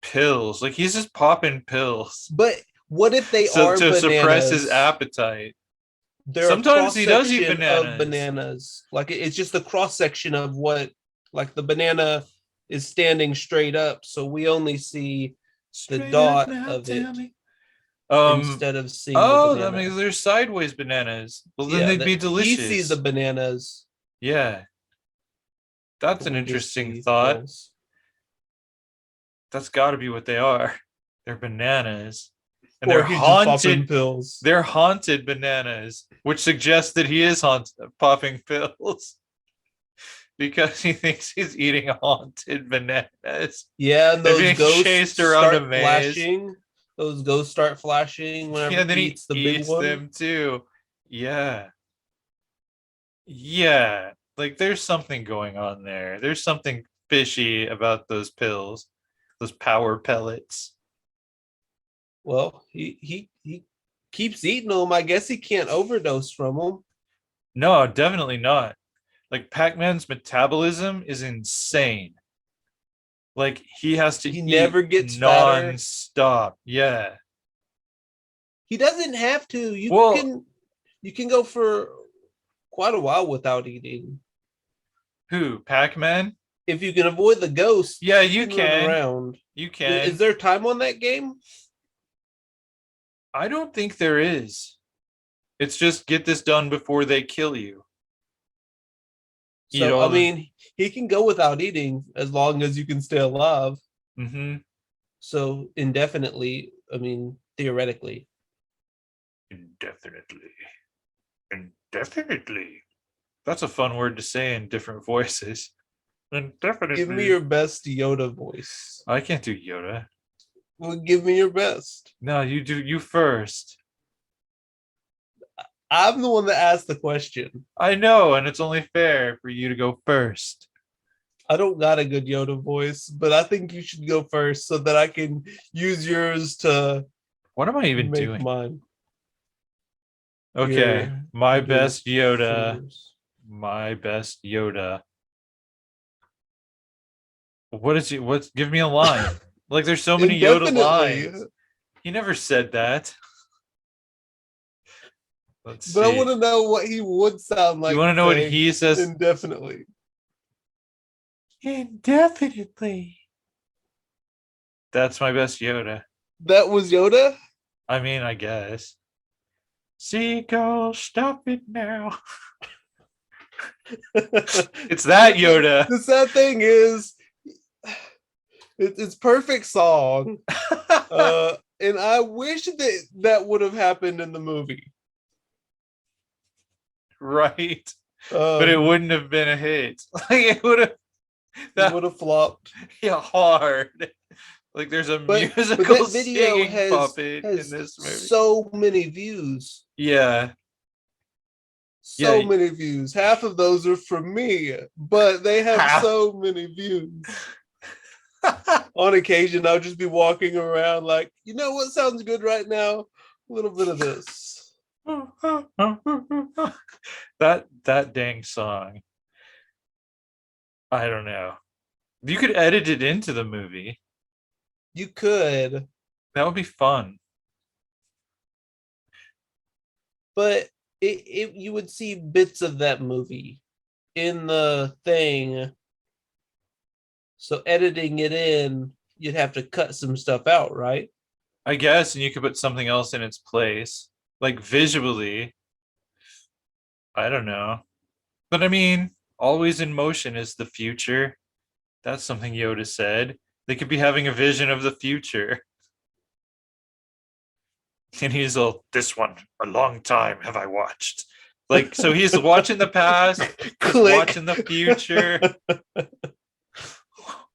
pills. Like he's just popping pills But what if they so are to suppress his bananas? appetite. They're a Sometimes cross he does eat section of bananas. bananas. Like it's just a cross section of what, like the banana is standing straight up, so we only see the Straight up dot now, of it tell me. instead of seeing the Oh, that banana. means they're sideways bananas. Well, then Yeah, they'd that be he sees the delicious. bananas. Yeah, that's But an we just interesting see thought. pills. That's got to be what they are. They're bananas, and Or they're he's just popping haunted. pills. They're haunted bananas, which suggests that he is popping pills because he thinks he's eating haunted bananas. Yeah, and They're those being chased ghosts around a start maze. flashing. Those ghosts start flashing Yeah, whenever and then he he eats the big eats one. them too. Yeah. Yeah. Like there's something going on there. There's something fishy about those pills, those power pellets. Well, he keeps eating them. I guess he can't overdose from them. No, definitely not. Like Pac Man's metabolism is insane. Like he has to He eat never gets fatter. non-stop. Yeah. He doesn't have to. Well, You can go for quite a while without eating. who? Pac-Man? If you can avoid the ghost, Yeah, you run can. around. You Is can. there time on that game? I don't think there is. It's just get this done before they kill you. Eat So I all the. mean, he can go without eating as long as you can stay alive. Mm-hmm. So indefinitely, I mean, theoretically. Indefinitely. Indefinitely. That's a fun word to say in different voices. Indefinitely. Give me your best Yoda voice. I can't do Yoda. Well, give me your best. No, you do you first. I'm the one that asked the question. I know, and it's only fair for you to go first. I don't got a good Yoda voice, but I think you should go first so that I can use yours to What am I even make doing? mine. Okay, You're my doing best Yoda. yours. My best Yoda. What is it? What's give me a line? Like there's so many Yoda Indefinitely. lines. He never said that. Let's But I want see. to know what he would sound like. You want to know what saying he says? indefinitely. Indefinitely. That's my best Yoda. That was Yoda? I mean, I guess. Seagull, stop it now. It's that Yoda. The sad thing is, it's perfect song. And I wish that would have happened in the movie. Right. But it wouldn't have been a hit. Like it would have It would have flopped. yeah, hard. Like there's a But musical that video singing puppet in has this movie. so many views. Yeah. So Yeah. many views. Half of those are from me, but they have Half. so many views. On occasion, I'll just be walking around like, you know what sounds good right now? A little bit of this. that dang song. I don't know. You could edit it into the movie. You could, That would be fun. but you would see bits of that movie in the thing. So editing it in, you'd have to cut some stuff out, right? I guess, and you could put something else in its place. Like visually. I don't know. But I mean, always in motion is the future. That's something Yoda said. They could be having a vision of the future. And he's all, this one, a long time have I watched. Like, so he's watching the past, he's Click. watching the future.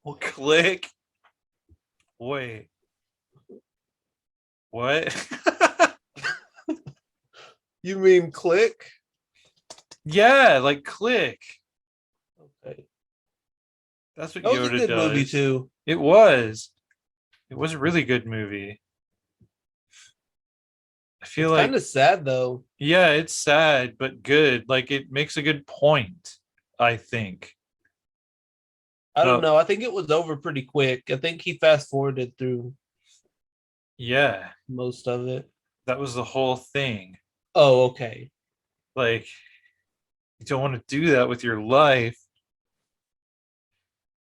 Well, click. Wait. What? You mean click? Yeah, like click. Okay. That's what That was Yoda a good does. movie too. It was. It was a really good movie. I feel It's like, kind of sad though. yeah, it's sad, but good. Like it makes a good point, I think. I don't No. know. I think it was over pretty quick. I think he fast forwarded through Yeah, most of it. that was the whole thing. Oh, okay. Like, you don't want to do that with your life.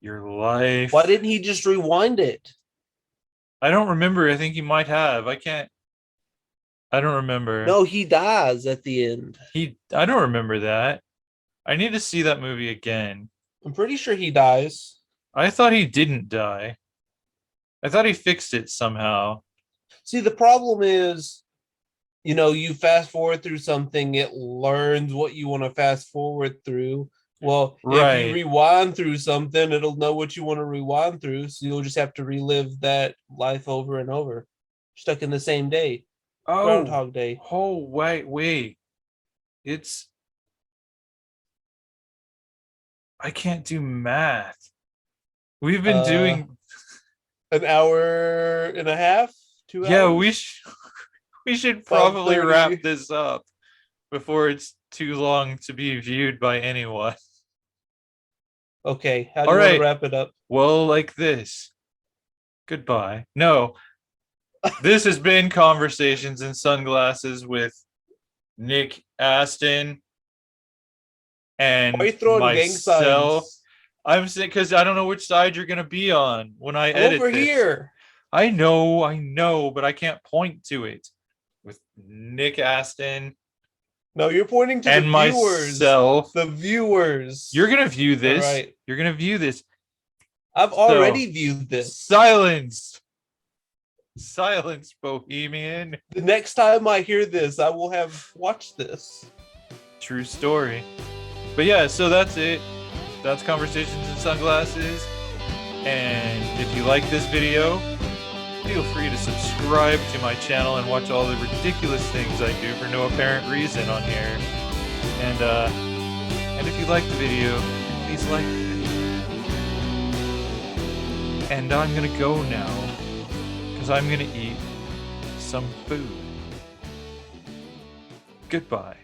Your life. Why didn't he just rewind it? I don't remember. I think he might have. I don't remember. No, he dies at the end. I don't remember that. I need to see that movie again. I'm pretty sure he dies. I thought he didn't die. I thought he fixed it somehow. See, the problem is, you fast forward through something, it learns what you want to fast forward through. Well, Right. if you rewind through something, it'll know what you want to rewind through. So you'll just have to relive that life over and over. Stuck in the same day. Groundhog Day. Oh, wait. I can't do math. We've been doing An hour and a half, 2 hours. Yeah, we should probably 5:30. wrap this up before it's too long to be viewed by anyone. Okay, how do All you want right. to wrap it up? Well, like this. Goodbye. No. This has been Conversations in Sunglasses with Nick Aston and Why are you throwing gang myself. signs? I'm saying because I don't know which side you're gonna be on when I I'm edit over this. here. I know, but I can't point to it. With Nick Aston No, you're pointing to and the viewers. myself. The viewers. You're gonna view this. All right. You're gonna view this. I've already viewed this. Silence. Silence, Bohemian. The next time I hear this, I will have watched this. True story. But yeah, so that's it. That's Conversations in Sunglasses. And if you like this video, feel free to subscribe to my channel and watch all the ridiculous things I do for no apparent reason on here. And if you like the video, please like the video. And I'm gonna go now, because I'm gonna eat some food. Goodbye.